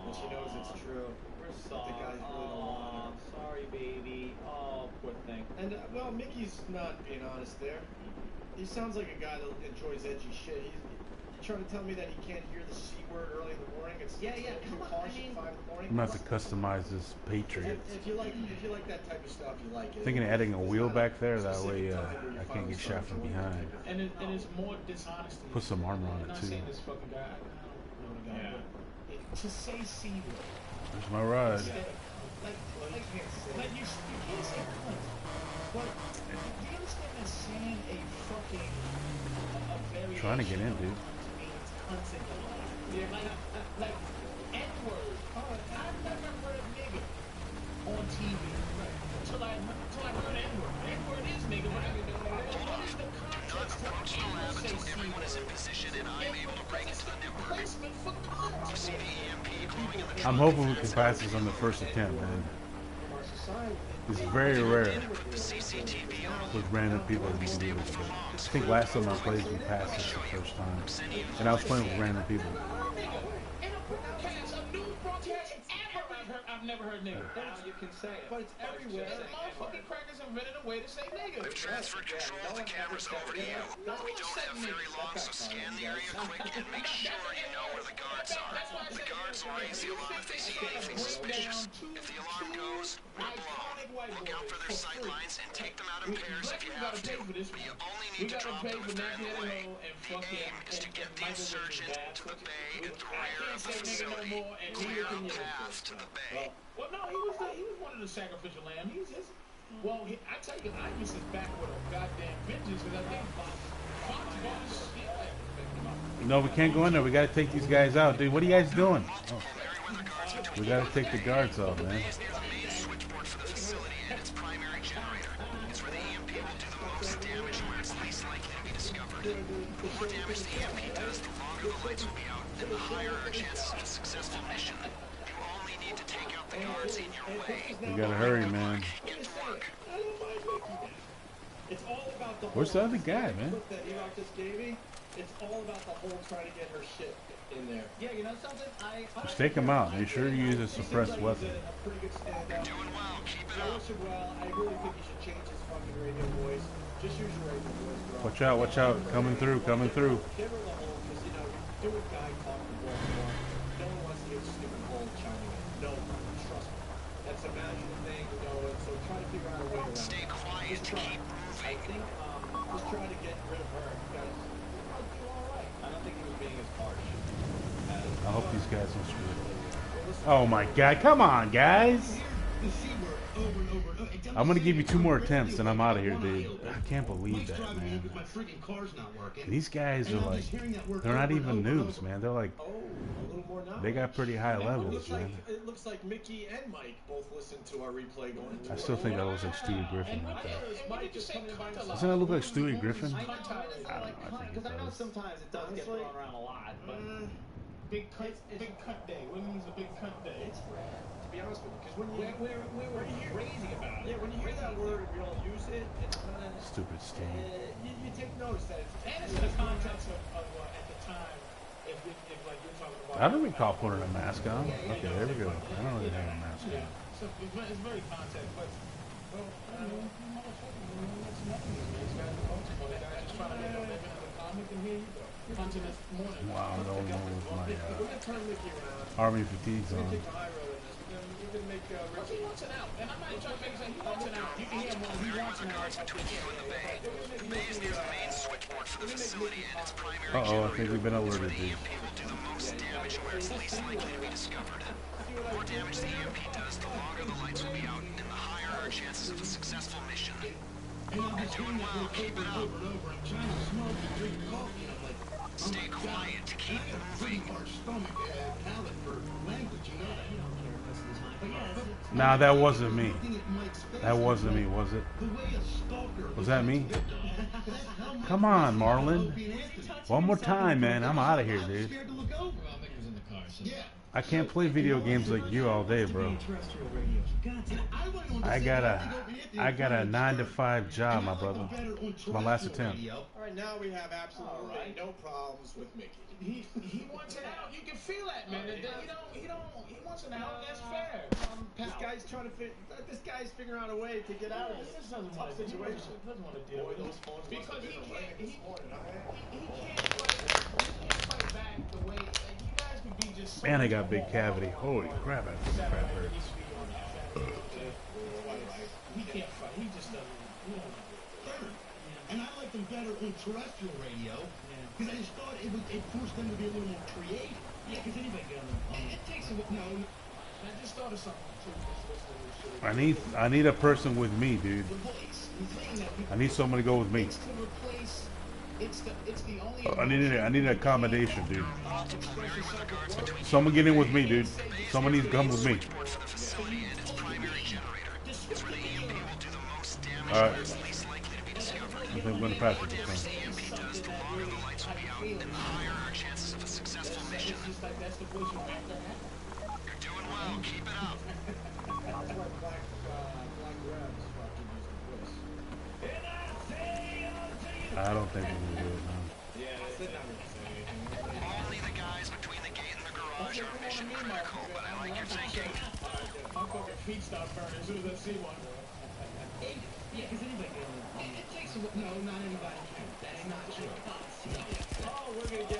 And she knows it's true. We're The sorry. guys really don't want her. Sorry, baby. Oh, poor thing. And, well, Mickey's not being honest there. He sounds like a guy that enjoys edgy shit. He's trying to tell me that he can't hear the C word early in the morning. It's Come on, 5 in the morning. I'm gonna have to customize this Patriot. If you like that type of stuff, you like it. Thinking of adding a wheel back there. That way, I can't get shot from behind. And it's more dishonesty. Put some armor on I'm it not too. saying this fucking guy. I don't know the guy. But to say C word. There's my ride. Like you can't say cunt. But do you understand that saying a fucking very Trying to get in, dude. Yeah, like N-word. I've never heard nigga on TV until I heard N-word. N-word is nigga, but what is the context to ever say C word? Placement for cunt. I'm hoping we can pass this on the first attempt, man. It's very rare with random people that can do this. I think last time I played, we passed this the first time, and I was playing with random people. I've never heard nigga. Now you can say it. But it's everywhere. Motherfucking crackers invented a way to say nigga. We've transferred control of the cameras over to you. We don't have very long, so scan the area quick and make sure you know where the guards are. The guards will raise the alarm if they see anything suspicious. If the alarm goes, we're blown. Look out for their sight lines and take them out in pairs if you have to. But you only need to drop them if they're in the way. The aim is to get the insurgent to the bay at the rear of the facility. Clear a path to the bay. Well, no, he was one of the sacrificial lamb. I tell you, I used his back with a goddamn vengeance because I think Fox No, we can't go in there. We gotta take these guys out, dude. What are you guys doing? Oh. We gotta take the guards out, man. The main switchboard for the facility and its primary generator. It's where the EMP will do the most damage and where it's least likely to be discovered. The more damage the EMP does, the longer the lights will be out, and the higher our chances of a successful mission. You only need to take out the guards in your way. We gotta hurry, man. Get to work. It's all about the Where's the other guy, man? that Enoch just gave me. It's all about the whole trying to get her shit in there. Yeah, you know something? Just take him out. Make sure you use a suppressed weapon. A pretty good standout. Doing well. Keep it I up. wish him well. I really think he should change his fucking radio voice. Just use your radio voice, bro. Watch out, watch out. Coming through, coming through. Give her the whole, because, you're doing guy talking before. No one wants to hear stupid whole chiming in. No one. Trust me. That's a magical thing, keep moving. I think just trying to get rid of her because he might do all right. I don't think he was being as harsh. I hope these guys don't screw it. Oh my God! Come on, guys! I'm gonna give you 2 more attempts and I'm out of here, dude. I can't believe that, man. These guys are like, they're not even noobs, man. They're like, they got pretty high levels, man. It looks like Mickey and Mike both listened to our replay going. I still think that looks like Stewie Griffin like that. Mike just coming by himself. Doesn't that look like Stewie Griffin? I don't know. I think it Because I know does. sometimes it does get thrown around a lot, but Big cut day. Women's a big cut day. It's rare, to be honest with you. Because when we were crazy about it. Yeah, when you hear that word and we don't use it, it's kind of Stupid Steve. you take notice that it's in the context of at the time. If like you're talking about. I don't recall putting a mask on. Okay, there we go. I don't really have a mask on. So it's very context, but well, I don't know. It's nothing. These guys are multiple. The guys just trying to make a living in the comic, and here you go. Hunting this morning. Wow, I'm going with my We're gonna turn Mickey around. army fatigues We're on. gonna take the high road in this. We're gonna make Richie wants an out, and I'm not trying to make he wants an out. You can hear him when he wants an out. Between you and the Bay. Bay is near the main switchboard for the facility and its primary Uh-oh, I think we've been alerted, dude. EMP will do the most damage where it's least likely to be discovered. The more damage the EMP does, the longer the lights will be out, and the higher our chances of a successful mission. You're doing well, keep it up. Stay quiet, keep moving. Nah, that wasn't me. That wasn't me, was it? Was that me? Come on, Marlon. One more time, man. I'm out of here, dude. I can't play video games like you all day, bro. I got a 9-to-5 job, my brother. It's my last attempt. All right, now we have absolutely no problems with Mickey. He wants an out. You can feel that, man. He wants an out. That's fair. This guy's trying to this guy's figuring out a way to get out of this tough situation. He doesn't want to deal with those phones because he can't fight back the way. You guys could be just. Man, I got a big cavity. Holy crap! That crap hurt. He can't fight. He just doesn't. And I like them better on terrestrial radio because I just thought it forced them to be a little more creative. Yeah, because anybody get on the. It takes a no. I just thought of something too. I need a person with me, dude. I need someone to go with me. I need an accommodation, dude. Someone get in with me, dude. Someone needs to come with me. All right. I think I'm going to practice this thing. Keep it up. I don't think we're going to do it, man. Only the guys between the gate and the garage are mission critical, but I like your thinking. My fucking feet stop burning as soon as I see one. Yeah, because anybody can. It takes a no, not anybody can. That's not true. Oh, we're gonna get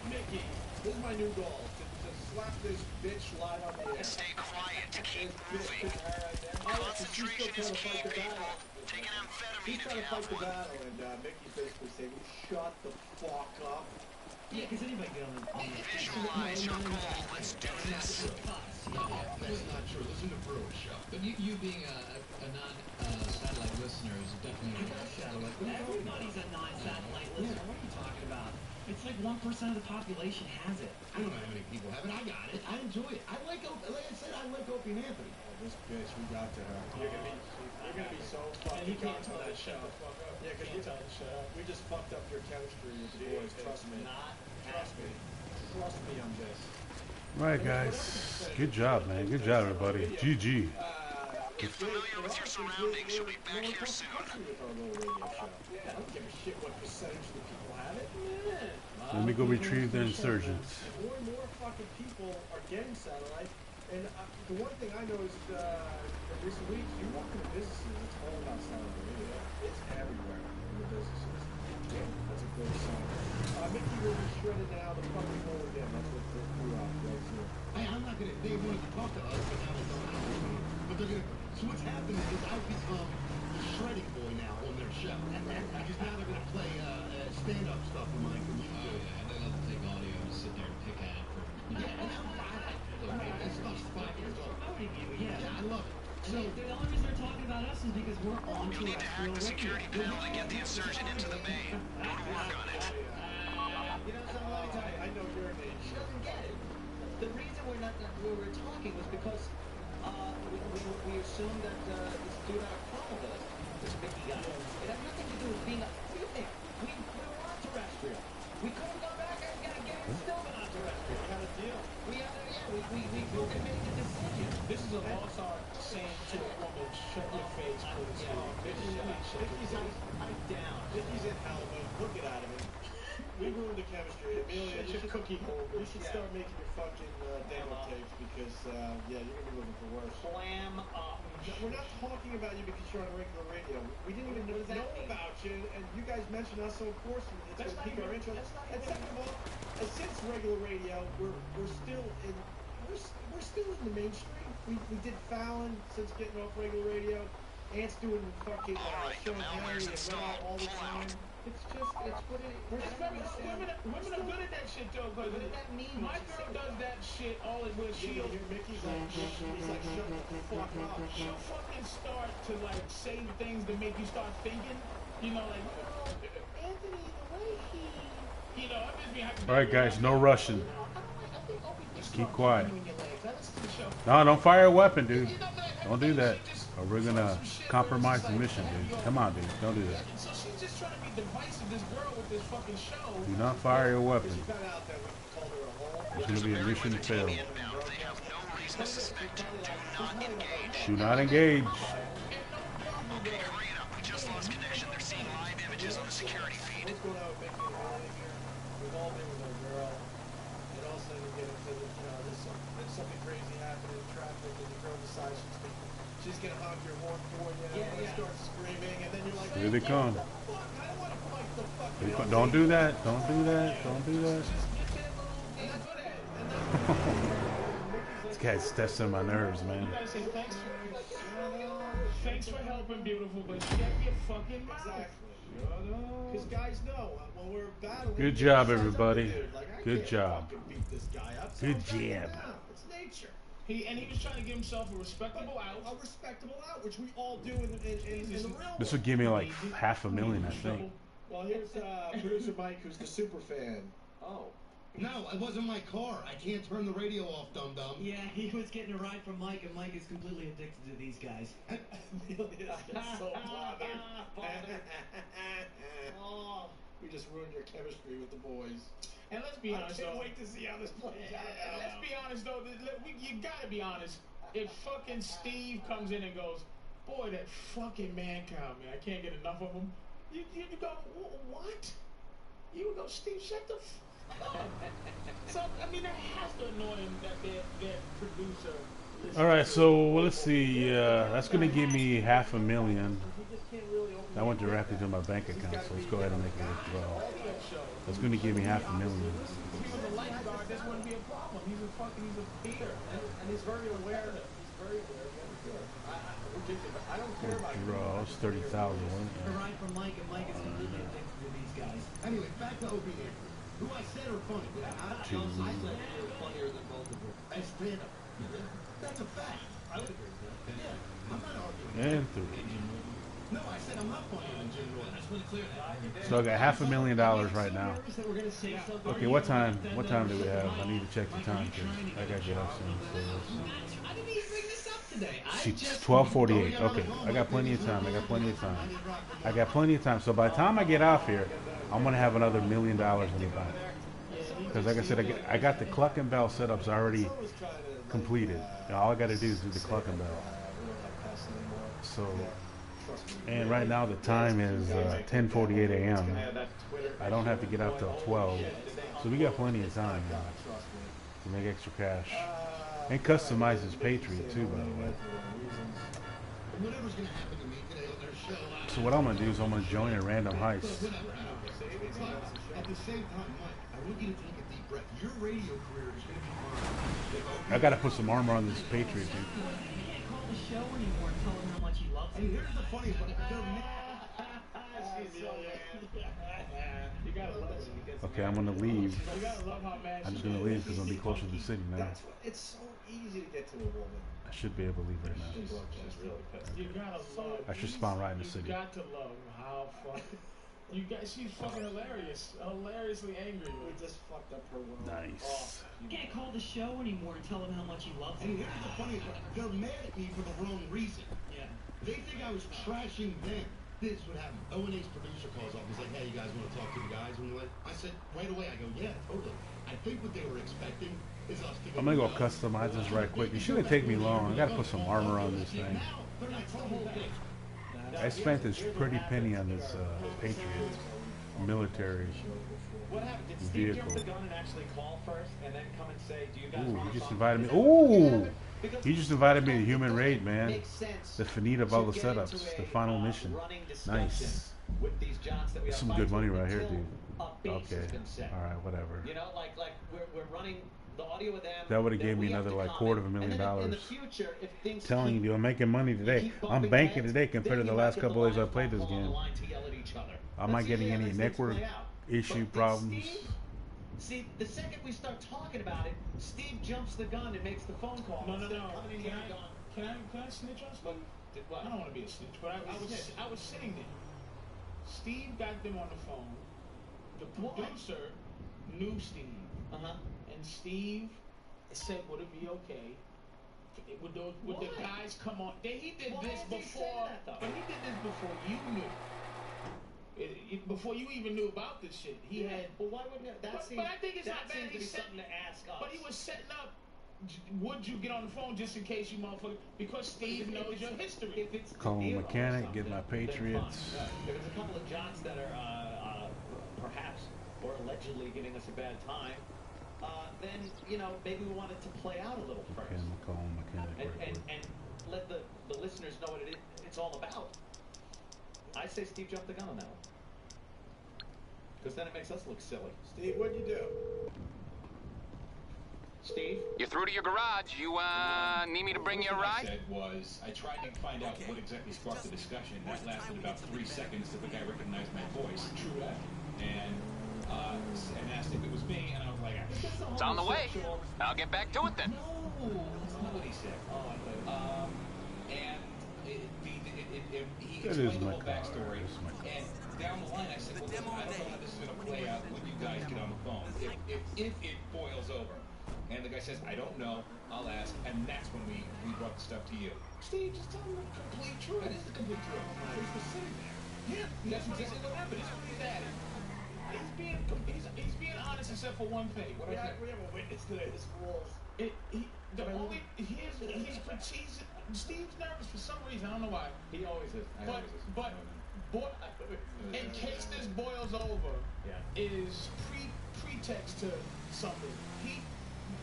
Mickey. This is my new goal. To slap this bitch live on the air. Stay quiet, keep moving. Concentration is key, people. Take an amphetamine if you have one. And Mickey's basically saying, shut the fuck up. Yeah, because anybody can. Visualize your goal. Let's do this. That's not true. Listen to Brewer's show. But you being a non-satellite listener is definitely a satellite. Everybody's a non-satellite listener. What are you talking about? It's like 1% of the population has it. I don't know how many people have it. I got it. I enjoy it. Like I said, I like Opie and Anthony. Oh, this bitch, we got to her. You're gonna be so fucking. And he can't tell that show. Yeah, because you tell the show. We just fucked up your chemistry with the boys. Trust me. Trust me. Trust me on this. All right, guys. Good job, man. Good job, everybody. GG. Get familiar with your surroundings. You'll be back here soon. Yeah, I don't give a shit what percentage of the people have it. Let me go retrieve the insurgents. More and more fucking people are getting satellite. And the one thing I noticed in recent weeks, you walk into businesses, it's all about satellite radio. It's everywhere in the businesses. Yeah, that's a good sign. Mickey will be shredded now. The fucking hole again. That's what threw out right here. Hey, I'm not gonna. They wanted to talk to us, but now they don't. But they're gonna. So what's happening is I've become the shredding boy now on their show. Because now they're going to play stand-up stuff of mine from you. And they love to take audio and sit there and pick at it for... That stuff's 5 years old. Yeah, I love it. So the only reason they're talking about us is because we're on You'll need to hack the security panel to get the insurgent into the main. Go to work on it. You know something, let me tell you, I know your name. She doesn't get it. The reason we were talking was because we assumed that this dude out of Canada, this Mickey guy, it had nothing to do with being a female. We were on terrestrial. We could have gone back and still been on terrestrial. We had a deal. We had a, yeah, we made the decision. This is a lost art saying to a woman, shut your face, please. Vicky's down. Vicky's in hell mode. Look at Adam. We ruined the chemistry. Amelia, you should cookie holder. You should start making your fucking demo tapes because, yeah, you're gonna be looking for worse. Clam up. We're not talking about you because you're on regular radio. We didn't even know about you, and you guys mentioned us, so of course it's going to pique our interest. And second of all, since regular radio, we're still in the mainstream. We did Fallon since getting off regular radio. Ant's doing fucking Sean Henry and Red Out all the time. It's what it is. Women are good at that shit though, because my girl does that shit all it with. She'll hear Mickey's like, shut the fuck up. She'll fucking start to like say things that make you start thinking. You know, like, Anthony, the way he, you know, I'm just being. All right, guys, no rushing. Just keep quiet. No, don't fire a weapon, dude. Don't do that, or we're gonna compromise the mission, dude. Come on, dude. Don't do that. So she's just trying to be divisive, this girl with this fucking show. Do not fire your weapon. It's gonna be a mission fail. They have no reason to suspect. Do not engage. Do not engage. Okay, hurry it up. We just lost connection. They're seeing live images on the security feed. What's going on with Mickey and Riley here? We've all been with our girl, and all of a sudden you get into the, you know, there's something crazy happening in traffic, and the girl decides she's gonna honk your horn for you, and start screaming, and then you're like, Here they come. I don't want to fight the fuck. Don't do that. Don't do that. Don't do that. This guy's testing my nerves, man. You gotta say thanks for helping, beautiful, but shut your fucking mouth. Exactly. Because guys know when we're battling. Good job, everybody. Good job. Good job. It's nature. He was trying to give himself a respectable out. A respectable out, which we all do in the real This would give me like $500,000, I think. Well, here's producer Mike, who's the super fan. Oh. No, it wasn't my car. I can't turn the radio off, dum-dum. Yeah, he was getting a ride from Mike, and Mike is completely addicted to these guys. So bothered. Oh, we just ruined your chemistry with the boys. And let's be honest, though. I can't wait to see how this plays out. Let's be honest, though. You gotta be honest. If fucking Steve comes in and goes, boy, that fucking man cow, man, I can't get enough of him. You go, what? You would go, Steve, shut the fuck up. So, I mean, that has to annoy him that their producer. All right, so let's see. That's going to give me $500,000. That went directly to my bank account, so let's go ahead and make a withdrawal. That's going to give me $500,000. If he was a lifeguard, this wouldn't be a problem. He's a Peter, and he's very aware of it. He's very aware of what he's doing. I don't care about Withdrawal, it's $30,000. A ride from Mike, and Mike is completely addicted to these guys. Anyway, back to Opie Anthony, who I said are funny. I said they're funnier than both of them. As stand-up. That's a fact. I would agree with that. Yeah, I'm not arguing. And 3. No, I said I'm not funnier than Jim Roy. I just want to clear that. So I got $500,000 right now. Okay, what time? What time do we have? I need to check the time because I gotta get up soon. I didn't even bring this up today. It's 12:48. Okay, I got plenty of time. I got plenty of time. So by the time I get off here, I'm gonna have another $1 million in the bank. Because like I said, I got the Cluck and Bell setups already completed. All I got to do is do the Cluck and Bell. So, and right now the time is 10:48 a.m. I don't have to get out till 12, so we got plenty of time to make extra cash. And customize his Patriot too, by the way. So what I'm gonna do is I'm gonna join a random heist. At the same time, Mike, I want you to take a deep breath. Your radio career is going to be fine. I gotta put some armor on this Patriot, dude. He can't call the show anymore and tell him how much he loves And here's the funny part. You gotta love it. Okay, I'm gonna leave. You gotta love how mad I'm just gonna leave because I'll be closer to the city now. It's so easy to get to a woman. I should be able to leave right now. You gotta love. I should spawn right in the city. You got to love how fucking. You got. She's fucking hilarious. Hilariously angry. We just fucked up her world. Nice. Oh, you can't call the show anymore and tell them how much you love them. And here's the funny part. They're mad at me for the wrong reason. Yeah. They think I was trashing them. This would happen. O&A's producer calls up. He's like, hey, you guys want to talk to the guys? And we're like, I said, right away. I go, yeah, totally. I think what they were expecting is us to go. I'm gonna go customize this right quick. It shouldn't take me long. I gotta put some armor on this thing. I spent this pretty penny on this Patriot military What happened? Did Steve jump vehicle. the gun and actually call first and then come and say, do you guys Ooh, want he to just talk? invited me. Ooh, he just invited me to Human Raid, man. The finita of all the setups, the final mission. Nice. With these jobs that we That's have some good fighting money right here, until dude. a base Okay, has been set. all right, whatever. You know, like we're running the audio with them. That would have then gave me we have another to like comment, $250,000. In the future, if things Telling keep, you, I'm making money today. keep I'm bumping banking heads, today compared to then the you last might get couple the days I lines played this along the game. line to yell at each other. I'm not That's getting usually any how these things network play out. issue But problems. See, the second we start talking about it, Steve jumps the gun and makes the phone call. No. Instead of coming in here and going, Can I snitch on Steve? what? I don't want to be a snitch, but I was sitting there. Steve got them on the phone. The producer knew Steve. And Steve said, would it be okay? Would the guys come on? He did this before. But he did this before you knew. Before you even knew about this shit. He had. Well, why wouldn't that seem? But I think it's that not bad. seems to be something to ask us. But he was setting up. Would you get on the phone just in case you motherfucker? Because Steve knows your history. If it's Call a mechanic, get my Patriots. If it's a couple of jocks that are perhaps or allegedly giving us a bad time, then maybe we want it to play out a little first. Call a mechanic. And let the listeners know what it's all about. I say Steve jumped the gun on that one. Because then it makes us look silly. Steve, what'd you do? Steve? You're through to your garage. You, need me to bring you a ride? What I said was, I tried to find out what exactly sparked the discussion. That lasted about 3 seconds till the guy recognized my voice. True that. And asked if it was me, and I was like, It's on the way. I'll get back to it then. no, that's not what he said. And he That is explained the my whole car. backstory. That's my car. And down the line, I said, well, listen, I don't know how this is going to play out when you guys get on the phone. If it boils over. And the guy says, I don't know, I'll ask. And that's when we brought the stuff to you. Steve, just tell him the complete truth. That is the complete truth. He's just sitting there. Yeah, That's exactly what happened. That's what he's adding. He's being honest except for one thing. We have a witness today. This rules. Steve's nervous for some reason. I don't know why. He always is. But in case this boils over, is pretext to something.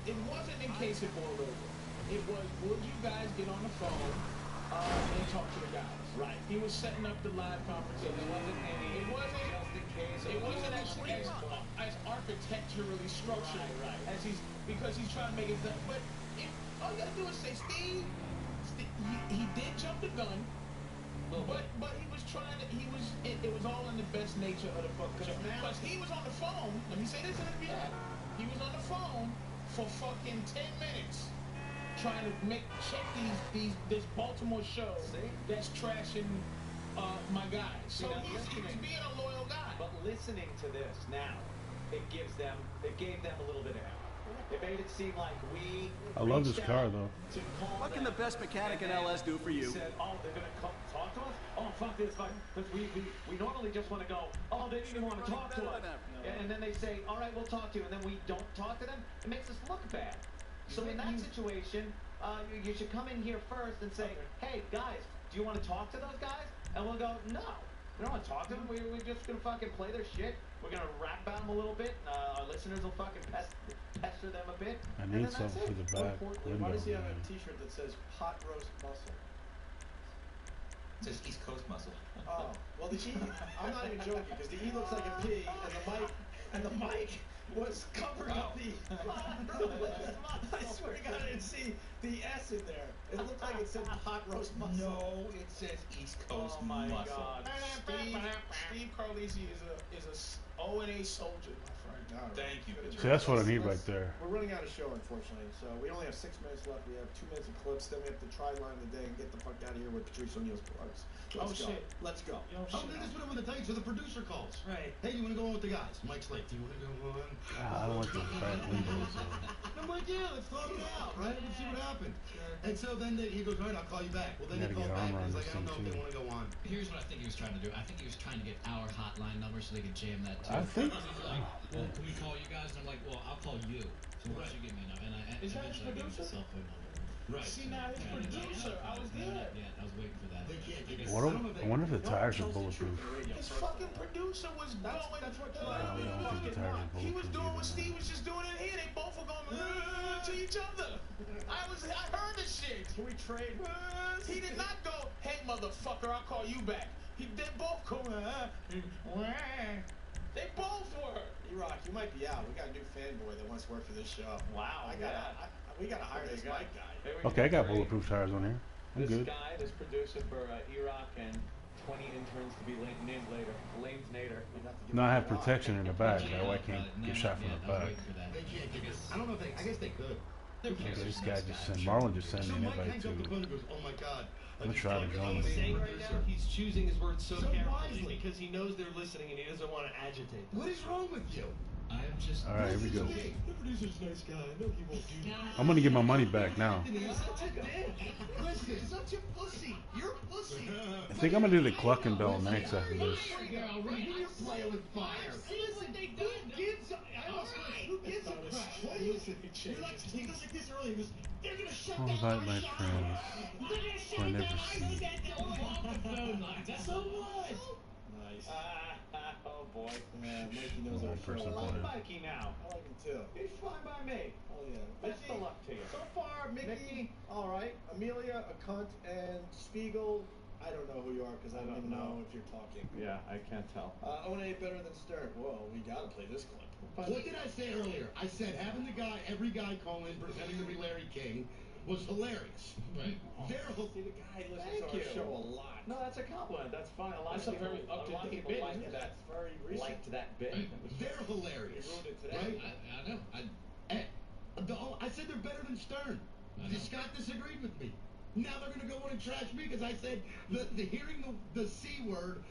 It wasn't in case it boiled over. It was, would you guys get on the phone and talk to the guys? Right. He was setting up the live conversation. It wasn't as architecturally structured as because he's trying to make it. But all you gotta do is say, Steve, he did jump the gun. But he was trying to. It was all in the best nature of the fucking show. Because he was on the phone. Let me say this in the beginning. He was on the phone for fucking 10 minutes, trying to check this Baltimore show that's trashing my guys. So he's being a loyal guy. But listening to this now, it gave them a little bit of help. It made it seem like we. I love this car though. What can the best mechanic in LS do for you? Said, oh, they're gonna come talk to us. Oh, fuck this, fuck. Because we normally just want to go. Oh, they didn't even want to talk to us. And then they say, all right, we'll talk to you. And then we don't talk to them. It makes us look bad. So in that situation, you should come in here first and say, hey guys, do you want to talk to those guys? And we'll go, no. We don't want to talk to them. We're just going to fucking play their shit. We're going to rap about them a little bit. Our listeners will fucking pester them a bit. I need something for the back window. Why does he have a t-shirt that says pot roast muscle? It says East Coast muscle. Oh, well the E, I'm not even joking because the E looks like a P and the mic was covering up the I swear to God I didn't see the S in there. It looked like flag that said hot roast muscle? No, it says East Coast Oh my muscle. God. Steve Carlisi is a O&A soldier, my friend. Thank you. See, that's what I need right there. We're running out of show, unfortunately. So we only have 6 minutes left. We have 2 minutes of clips. Then we have to try line of the day and get the fuck out of here with Patrice O'Neal's plugs. Let's go. Shit. Let's go. Oh, this is what I'm going to tell you. So the producer calls. Right. Hey, do you want to go on with the guys? Mike's like, do you want to go on? I don't want the fat windows. I'm like, yeah, let's talk it out, right? Let's see what happens. And so then he goes, all right, I'll call you back. Well, then he Gotta called get back. armor And on he's like, I this don't know thing, if they want to go on. Here's what I think he was trying to do. I think he was trying to get our hotline number so they could jam that too. I think- He's like, well, can we call you guys? And I'm like, well, I'll call you. So why don't you give me a number? And I Is that his eventually I gave him producer? his cell phone number. Right. See, now his producer. I was there. Yeah, I was waiting for that. They can't give I wonder if the tires are bulletproof. His fucking producer was going. That's what I don't think the tires are He was bulletproof doing what either. Steve was just doing in here. They both were going to each other. I heard the shit. Can we trade? He did not go, hey motherfucker, I'll call you back. They both go, they both were. E-Rock, you might be out. We got a new fanboy that wants to work for this show. Wow. We gotta hire this Mike guy. Okay, I got bulletproof tires on here. I'm This good. guy, this producer for E-Rock and 20 interns to be named later. Lanes Nader. No, I have protection in the back. That way I can't get shot from the back. They can't give us. I don't know if they. I guess they could. Okay, this guy just sent, Marlon just sent So me an Mike invite hangs up the to. phone and goes, "Oh my God." I'm gonna try to join He's him. right now, he's choosing his words so carefully because he knows they're listening and he doesn't want to agitate them. What is wrong with you? I'm just. All right, here we go. The producer's a nice guy. I know he won't do that. I'm gonna get my money back now. You're such a dick. Listen, such a pussy. You're a pussy. I think I'm gonna do the Cluck and Bell next after this. You're playing with fire. Listen, who gives a crap? What do you think? He goes like this earlier. He goes, they're gonna shut I'll down invite my friends who I never see. So what? Nice. Oh boy. Yeah, Mikey knows One our person show. I like playing. Mikey now. I like him too. He's fine by me. Oh yeah. Best of luck to you. So far, Mickey, all right. Amelia, a cunt, and Spiegel. I don't know who you are because I don't even know if you're talking. Yeah, I can't tell. Ona better than Stern. Whoa, we gotta play this clip. What did I say earlier? I said having every guy call in pretending to be Larry King was hilarious. Right. See, the guy listens to our show a lot. No, that's a compliment. That's fine. A lot That's of a people, very a lot of up-to-date people bit, liked isn't it? that. That's very recent. Liked that bit. They're hilarious. You ruined it today. Right? I know. I said they're better than Stern. I know. Scott disagreed with me. Now they're going to go on and trash me because I said the hearing the C word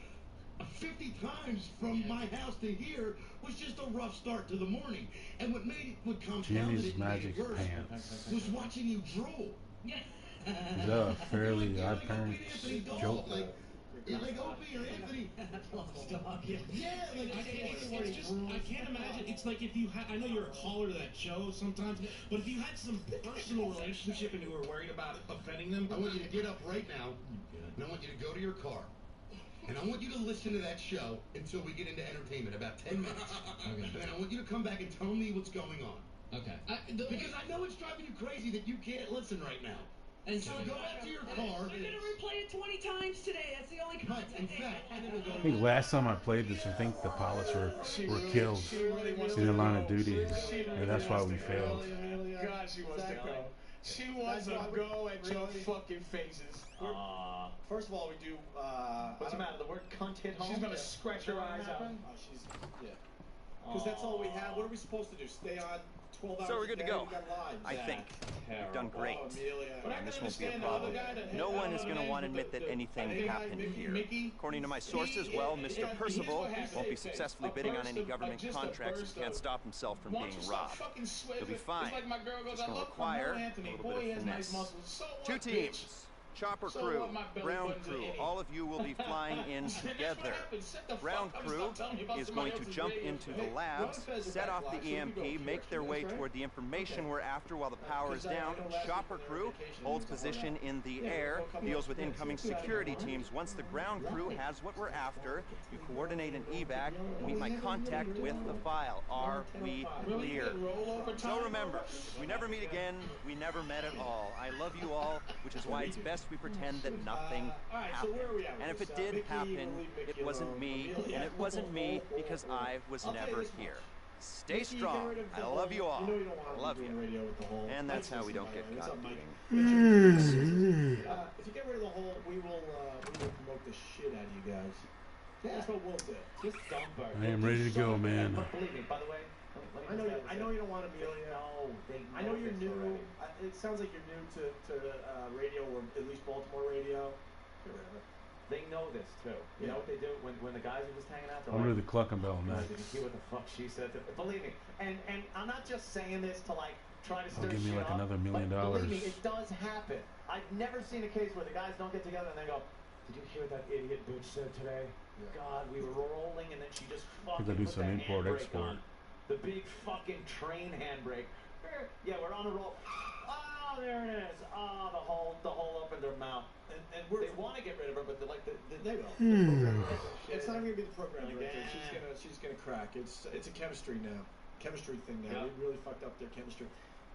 50 times from my house to here was just a rough start to the morning. And what compounded Jimmy's it and made Magic it worse Pants. was watching you drool. Is that a fairly odd parents joke? Like Opie or Anthony. Yeah, like it's just I can't imagine. It's like if you had, I know you're a caller to that show sometimes, but if you had some personal relationship and you were worried about offending them, I want you to get up right now, and I want you to go to your car. And I want you to listen to that show until we get into entertainment, about 10 minutes. Okay. And then I want you to come back and tell me what's going on. Okay. Because I know it's driving you crazy that you can't listen right now. And so go back to your car. We're gonna replay it 20 times today. That's the only But in content. fact, I think last time I played this, I think the pilots were killed in the line of duty, and that's why we failed. God, she wants to go. She wants to go at your fucking faces. First of all, we do. What's the matter? The word cunt hit home? She's gonna scratch her eyes out. Because that's all we have. What are we supposed to do? Stay on 12 hours. So we're good to a day? go. We got lives. I think. You've done great. But I And this can won't be a understand problem. the guy that No had one is down going to on want to the- admit that the- anything the guy happened here. Mickey, According to my sources, he- well, here's Mr. what Percival has to won't be say. successfully A bidding on burst any of- government just a contracts burst and can't of- stop himself from Why being don't you stop robbed. fucking sweating? He'll be It's fine. like my girl goes, Just I going to love Carmelo require a Anthony. little Boy, he bit of has nice finesse. muscles. So what, Two bitch? teams. Chopper So crew, what, my belly ground button's crew, an A. all of you will be flying in That's what together. happens. Shut the Ground fuck up. crew Stop telling me about is somebody going to else's jump radio. into the Hey, labs, Ron Fez is set back off live, the so we go EMP, here. make their That's way right. toward the information we're after while the power is Because I down. know last Chopper week crew vacation holds was position in the Yeah, air, well, a couple deals of with minutes. incoming security teams. Once the ground crew has what we're after, you coordinate an evac and meet my contact with the file. Are we clear? So remember, we never meet again, we never met at all. I love you all, which is why it's best we pretend that nothing happened. And if it did happen, it wasn't me, and it wasn't me because I was never here. Stay strong. I love you all. I love you. And that's how we don't get caught beating. If you get rid of the hole, we will promote the shit out of you guys. That's what we'll do. Just dump her. I am ready to go, man. But believe me, by the way, I know you don't want to be on. No, I know you're new. It sounds like you're new to radio, or at least Baltimore radio. They know this too. You know what they do when the guys are just hanging out? I'm under the Cluckenbell next. Did you hear what the fuck she said? Believe me, and I'm not just saying this to like try to stir Give me shit like up, another $1 million. Believe me, it does happen. I've never seen a case where the guys don't get together and they go, "Did you hear what that idiot bitch said today? God, we were rolling and then she just fucking do put some that import handbrake export. on. The big fucking train handbrake. Yeah, we're on a roll. Oh, there it is. Oh, the hole up in their mouth. And they want to get rid of her, but they're like, they will. It's not going to be the program director. She's gonna crack. It's a chemistry thing now. We really fucked up their chemistry.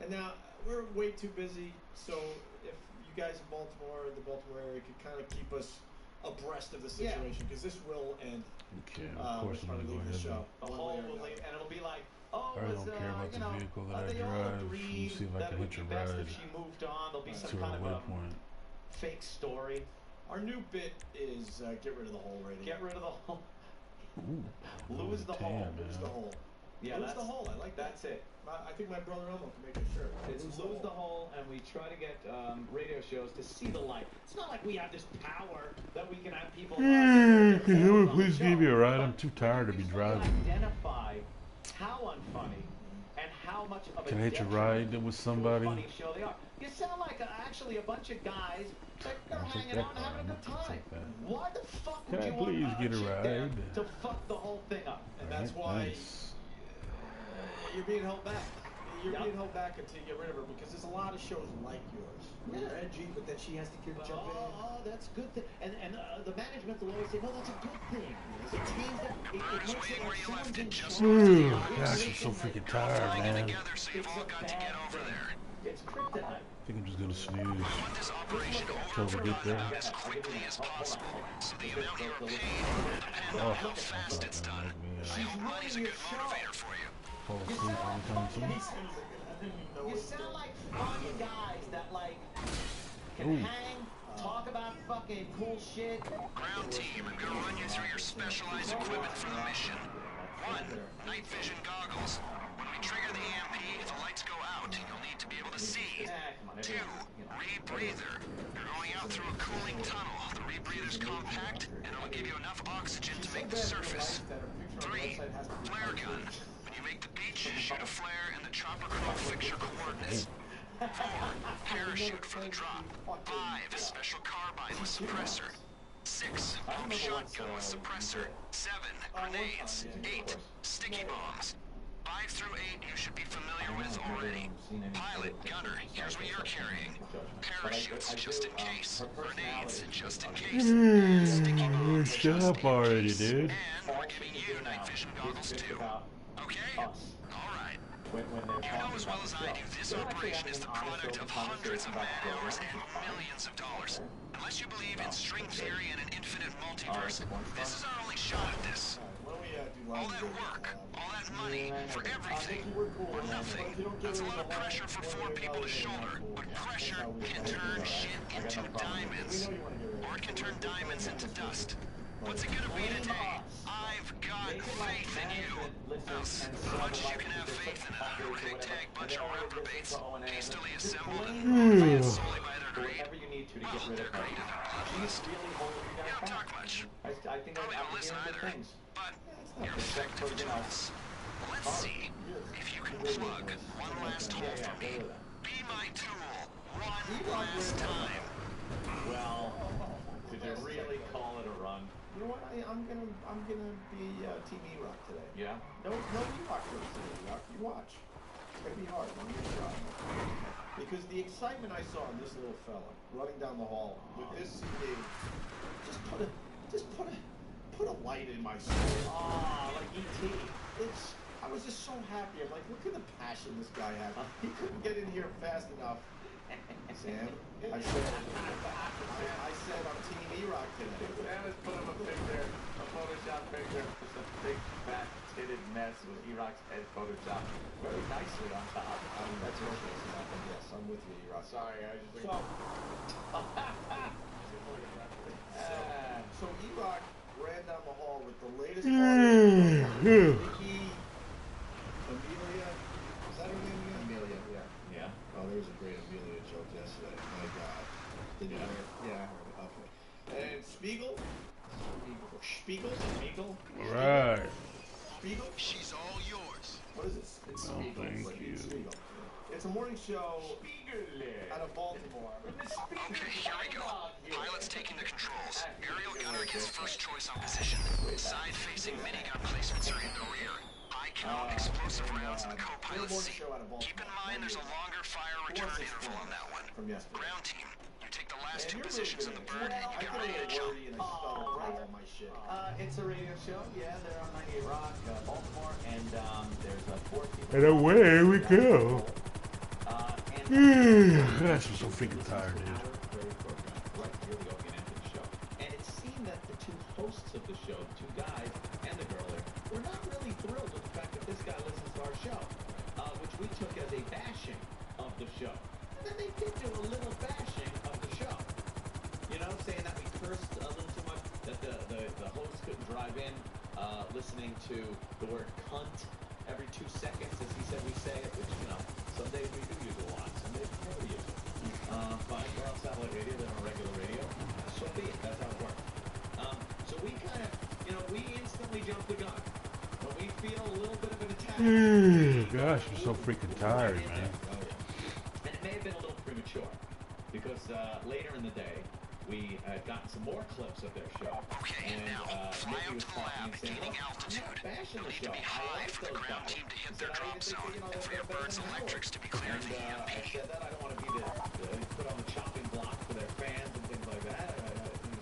And now we're way too busy. So if you guys in Baltimore, the Baltimore area, could kind of keep us abreast of the situation, because this will end. Okay, of course I'm gonna go ahead. The hole will leave, and it'll be like, oh, I don't care about the vehicle that I drive. Let me see if I can hitch a ride if she moved on, there'll be some to kind a of a waypoint. fake story. Our new bit is get rid of the hole radio. Get rid of the hole. Lose the hole. Lose the hole. Yeah, lose the hole. I like that. That's it. I think my brother Elmo can make a shirt. It's lose the hole, and we try to get radio shows to see the light. It's not like we have this power that we can have people. Can you please give me a ride? I'm too tired to be driving. Identify how unfunny and how much of a Can I hitch a ride with somebody? funny show they are. You sound like actually a bunch of guys that are hanging out and having a good time. Why the fuck would you want please get a ride? to fuck the whole thing up? And that's why you're being held back. You're being held back until you get rid of her, because there's a lot of shows like yours. You're edgy, but then she has to jump in. Oh, that's a good thing. And the management will always say, no, that's a good thing. It means that it makes it like someone's in charge. Gosh, I'm so freaking tired, man. It's kryptonite. I think I'm just gonna snooze until we get there. as quickly as possible, so the amount you are paid will depend on how fast it's done. I hope money's a good motivator for you. Fall asleep anytime soon. You sound like fun guys that like can hang, talk about fucking cool shit. Ground team, I'm gonna run you through your specialized equipment for the mission. 1. Night vision goggles. When we trigger the EMP, if the lights go out, you'll need to be able to see. 2. Rebreather. You're going out through a cooling tunnel. The rebreather's compact, and it'll give you enough oxygen to make the surface. 3. Flare gun. When you make the beach, shoot a flare and the chopper crew fix your coordinates. 4. Parachute for the drop. 5. Special carbine with suppressor. 6. Pump shotgun with suppressor. 7. Grenades. 8. Sticky bombs. 5 through 8 you should be familiar with already. Pilot, gunner, here's what you're carrying. Parachutes, just in case. Grenades, just in case. And sticky bombs, Shut up already, dude. And we're giving you night vision goggles too. Okay? Alright. You know as well as I do, this operation is the product of hundreds of man-hours and millions of dollars. Unless you believe in string theory and an infinite multiverse, this is our only shot at this. All that work, all that money, for everything, or nothing. That's a lot of pressure for 4 people to shoulder, but pressure can turn shit into diamonds. Or it can turn diamonds into dust. What's it gonna be today? I've got faith in you. Now, as much as you can have faith in a ragtag bunch of reprobates, hastily assembled and motivated solely by their greed. Well, their greed and their bloodlust. You don't talk much. Probably don't listen either. But you're effective tools. Let's see if you can plug one last hole for me. Be my tool one last time. Well, did you really call it a run? You know what? I'm gonna be Team E-Rock today. Yeah? No E-Rock for Team E-Rock. You watch. It's gonna be hard. I'm gonna try. Because the excitement I saw in this little fella running down the hall with this CD, just put a light in my soul. Ah, like E.T. I was just so happy. I'm like, look at the passion this guy has. He couldn't get in here fast enough. Sam, I said I'm Team E-Rock today. Sam has put up a picture, a Photoshop picture, just a big fat pitted mess with E-Rock's head photoshopped very nicely on top. I mean, that's your case. Yes, I'm with you, E-Rock. Sorry, I just... So E-Rock ran down the hall with the latest Nikki Amelia. Is that her name again? Amelia, yeah. Yeah. Oh, there was a great Amelia joke yesterday. My God. Did you hear it? Yeah, I heard it. Okay. And Spiegel? Right. Spiegel? She's all yours. What is this? It's Oh, Spiegel. thank you. Spiegel. It's a morning show out of Baltimore. Okay, here we go. Pilot's taking the controls. Aerial gunner gets first choice on position. Side-facing minigun placements are in the rear. High count explosive rounds in the co-pilot's seat. Keep in mind there's a longer fire return interval on that one. Ground team, you take the last two positions in the bird and you get ready to jump. It's a radio show. Yeah, they're on 98 Rock, Baltimore, and there's 4 people. And away we go. Gosh, I'm so freaking tired, dude. And it seemed that the two hosts of the show, the two guys and the girl there, were not really thrilled with the fact that this guy listens to our show, which we took as a bashing of the show. And then they did do a little bashing of the show. You know, saying that we cursed a little too much, that the host couldn't drive in listening to the word cunt every 2 seconds, as he said we say it, which, you know, some days we do use it a lot, some days we never use it. But we're on satellite radio, they're on regular radio, so be it, that's how it works. So we kind of, you know, we instantly jump the gun. When we feel a little bit of an attack. Gosh, I'm so freaking tired, man. And it may have been a little premature, because later in the day, we had gotten some more clips of their show. Okay, and now, fly out to the lab, gaining altitude. You'll need to be high for the ground team to hit their drop zone, and for your bird's electrics to be clear of the EMP. I said that, I don't want to be the put on the chopping block for their fans and things like that.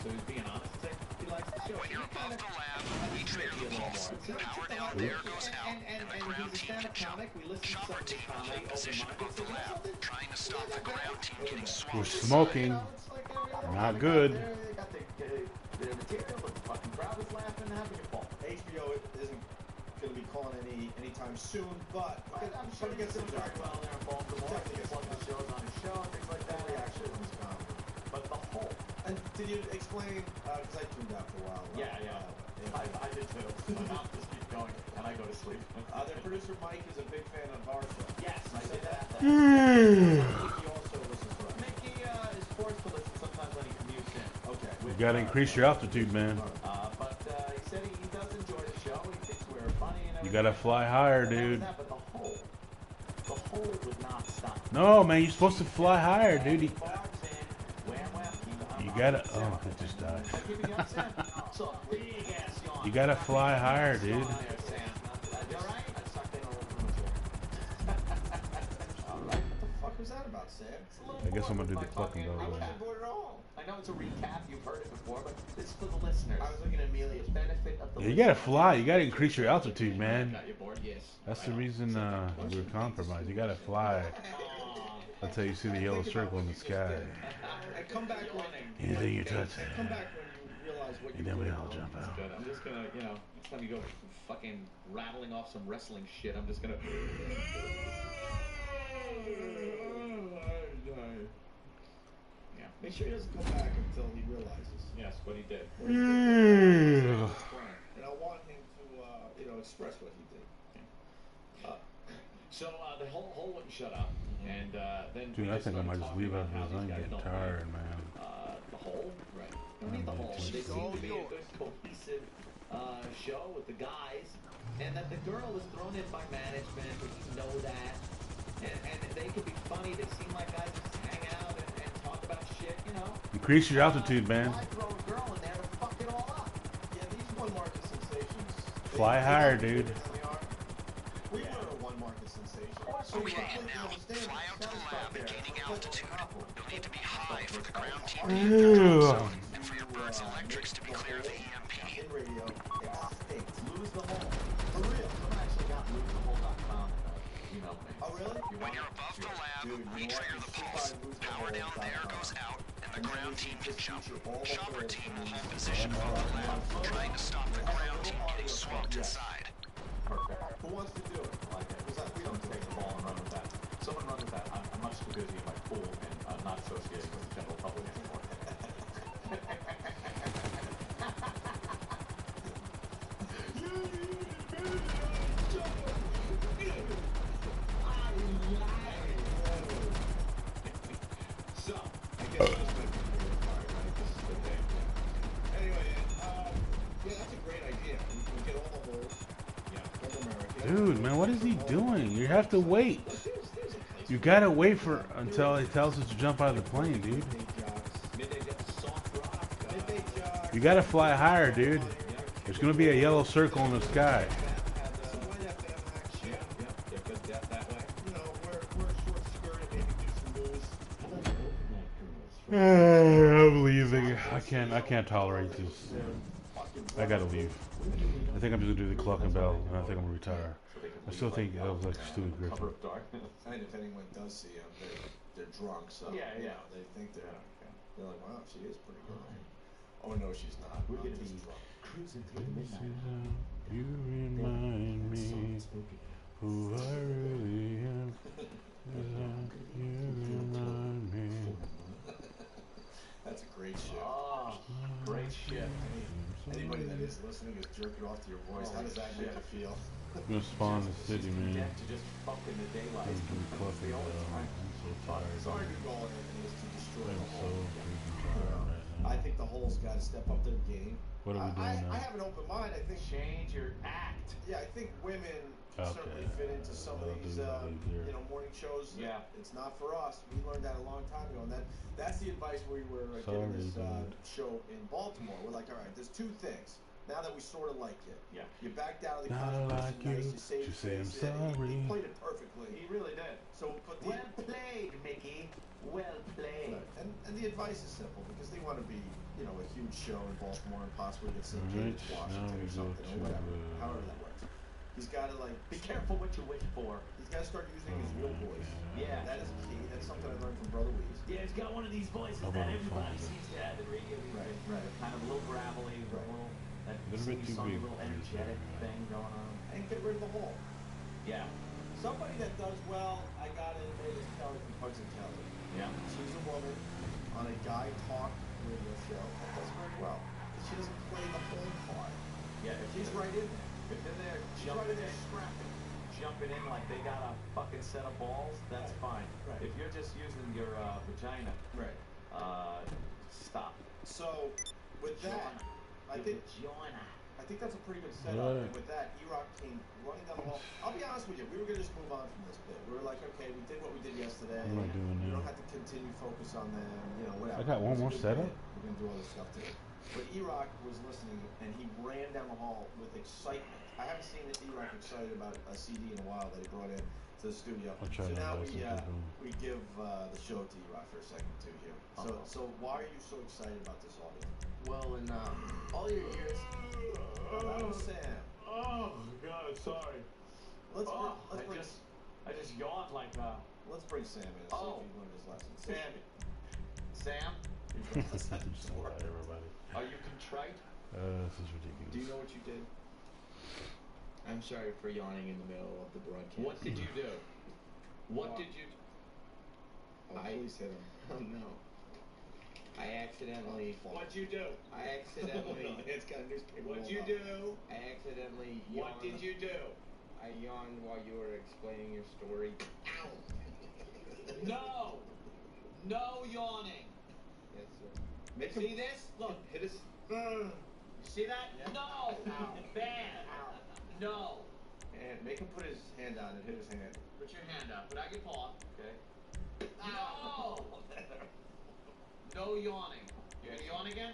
So he's being honest and saying he likes the show. When you're above the lab, we trigger the pulse. Power down there goes out, and the ground team can jump. Chopper team will hold position above the lab, trying to stop the ground team getting swamped. We're smoking. Not good. They got the material, but the fucking crowd is laughing and having a ball. HBO isn't going to be calling anytime soon, but I'm sure he gets some very well there in Baltimore. He gets one of the shows on his show, things like that. Reaction was calm. But the whole. And did you explain, because I tuned out for a while. Yeah. I did too. My mouth just keeps going, and I go to sleep. Their producer Mike is a big fan of our show. Yes, I did that. Mickey also listens to us. Mickey is forced to listen sometimes when he commutes in. Okay. You gotta increase your altitude, man. But he said he does enjoy the show. He thinks we're funny and everything. You gotta fly higher, dude. But the hole would not stop. No, man, you're supposed to fly higher, dude. You gotta. Oh, it just died. You gotta fly higher, dude. I guess I'm gonna do the fucking go. I know it's a recap, you've heard it before, but this is for the listeners. I was looking at Amelia's benefit of the You gotta fly. You gotta increase your altitude, man. Got you bored? Yes. That's the reason we're compromised. You gotta fly. That's how you see the yellow circle in the sky. Come back when Anything you touch, come back when you realize what and then we all jump out. Good. I'm just gonna, you know, next time you go fucking rattling off some wrestling shit, I'm just gonna. Yeah. Make sure he doesn't come back until he realizes. Yes, what he did. And I want him to, express what he did. So the whole wouldn't shut up, and then. Dude, I think I might just leave out because I'm getting tired, man. The whole, right? Don't need the whole. They seem to be a good cohesive show with the guys, and that the girl is thrown in by management. We know that, and they can be funny. They seem like guys that just hang out and talk about shit, you know. Increase your altitude, man. Why throw a girl in there to fuck it all up? Yeah, these one market sensations. Fly higher, dude. We were a one market sensation. Okay, and now, fly out to the lab, gaining altitude. You'll need to be high for the ground team to hit their drop zone, and for your bird's electrics to be clear of the EMP. In radio, lose the hole. For real. I've actually got losethehole.com. Email me. Oh, really? When you're above the lab, we trigger the pulse. Power down there goes out, and the ground team can jump. Chopper team will hold position above the lab, trying to stop the ground team getting swamped inside. Who wants to do it? Like that? We don't take the ball and run with that. Someone run with that. I'm much too busy in my pool and not associating with the general public anymore. So, I guess this might be your part, right? This is the thing. Anyway, yeah, that's a great idea. We get all the holes. Yeah, from America. Dude, man, what is he doing? You have to wait. You gotta wait for until he tells us to jump out of the plane, dude. You gotta fly higher, dude. There's gonna be a yellow circle in the sky. I'm leaving. I can't tolerate this. I gotta leave. I think I'm just gonna do the clock and bell, and I think I'm gonna retire. I still think that was like a stupid Griffin. And if anyone does see them, they're drunk, so Yeah. they think they're like, wow, she is pretty good. Oh no, she's not. We're gonna be cruising through the midnight. You remind me who I really am. You remind me. That's a great shit. Oh, great shit. Anybody that is listening is jerking off to your voice. How does that make you feel? I'm gonna spawn the city, man. To just fuck in the daylight. I'm so tired. Sorry to go on and is to destroy I'm the so hole. freaking tired right now. I think the hole's got to step up their game. What are we doing now? I have an open mind. I think change your act. Yeah, I think women Okay. certainly fit into some of these morning shows. Yeah. It's not for us. We learned that a long time ago, and that's the advice we were giving this show in Baltimore. We're like, all right, there's two things. Now that we sort of like you, you backed out of the controversy, nice, you say I'm sorry. He played it perfectly. He really did. So, but the, Well played, Mickey. Well played. and the advice is simple because they want to be, a huge show in Baltimore and possibly get syndicated to Washington or something or whatever. However that works. He's got to be careful what you wish for. He's got to start using his real voice. Yeah. That is key. That's something I learned from Brother Weeze. Yeah, he's got one of these voices that everybody seems to have in radio. Right. Kind of a little gravelly, a little that sing-songy, little energetic thing going on. And get rid of the hole. Yeah. Somebody that does well, I got it, is Kelly from Pugs and Kelly. Yeah. She's a woman on a guy talk radio show that does very well. She doesn't play the whole part. Yeah, she's right in there. If they're there, jumping in like they got a fucking set of balls, that's fine. Right. If you're just using your vagina, stop. So, with that, I think that's a pretty good setup. And with that, E-Rock came running down the hall. I'll be honest with you, we were gonna just move on from this bit. We were like, okay, we did what we did yesterday. What am I doing We now? don't have to continue focus on them, whatever. I got one more setup? We're gonna do all this stuff too. But E-Rock was listening, and he ran down the hall with excitement. I haven't seen E-Rock excited about a CD in a while that he brought in to the studio. So now we give the show to E-Rock for a second too here. So why are you so excited about this audio? Well, in all your years, that was Sam. Oh God, sorry. I just yawned like Let's bring Sam in and see if he learned his lesson. Sam. Everybody. Are you contrite? This is ridiculous. Do you know what you did? I'm sorry for yawning in the middle of the broadcast. What did you do? What did you? Please hit him. Oh no. I accidentally. What'd you do? I accidentally. It's got a newspaper. What'd you do? I accidentally. What did you do? I yawned while you were explaining your story. Ow! No yawning. Yes, sir. See this? Look. Hit us. You see that? Yeah. No. Bad. No. And make him put his hand down and hit his hand. Put your hand up. Put out your paw. Okay. No. No yawning. You gonna yawn again?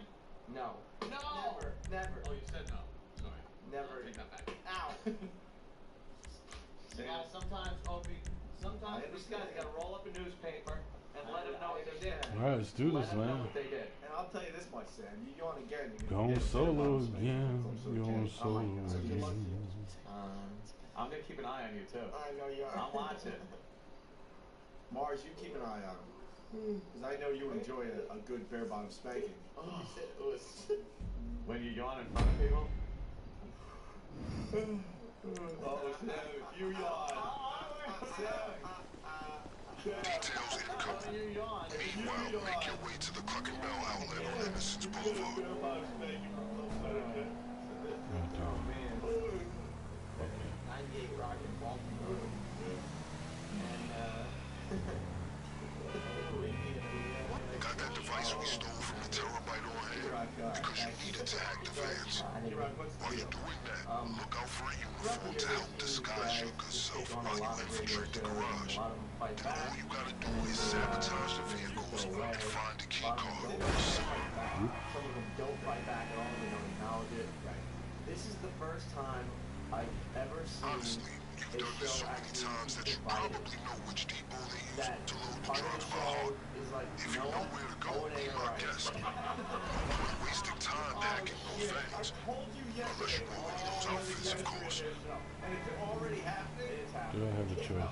No. No. Never. Oh, you said no. Sorry. Never. Take that back. Ow. Sometimes these guys gotta roll up a newspaper and let them know what they did. Alright, let's do this, man. What they did. And I'll tell you this much, Sam. You yawn again. Going solo again. Going solo again. I'm gonna keep an eye on you too. I know you are. I'm watching. Mars, you keep an eye on him. Because I know you enjoy a good bare bottom spanking. When you yawn in front of people? Sam, you yawn. Details incoming. Meanwhile, make your way to the Clucking Bell outlet on Emerson's Boulevard. Got that device we stole from the Terabyte on hand? Because you needed to hack the fans. While you're doing that, look out for a uniform to help disguise your good self while you infiltrate the garage. Then all you gotta do is sabotage the vehicles and find the key card. Some of them don't fight back at all, they don't acknowledge it. This is the first time I've ever seen. Honestly, you've done this so many times that you probably know which depot they use to load the drugs by heart. If you know where to go, be my guest. You're wasting time hacking those vans. Unless you wear one of those outfits, of course. And it's already happening. It's Do happening. I have a choice?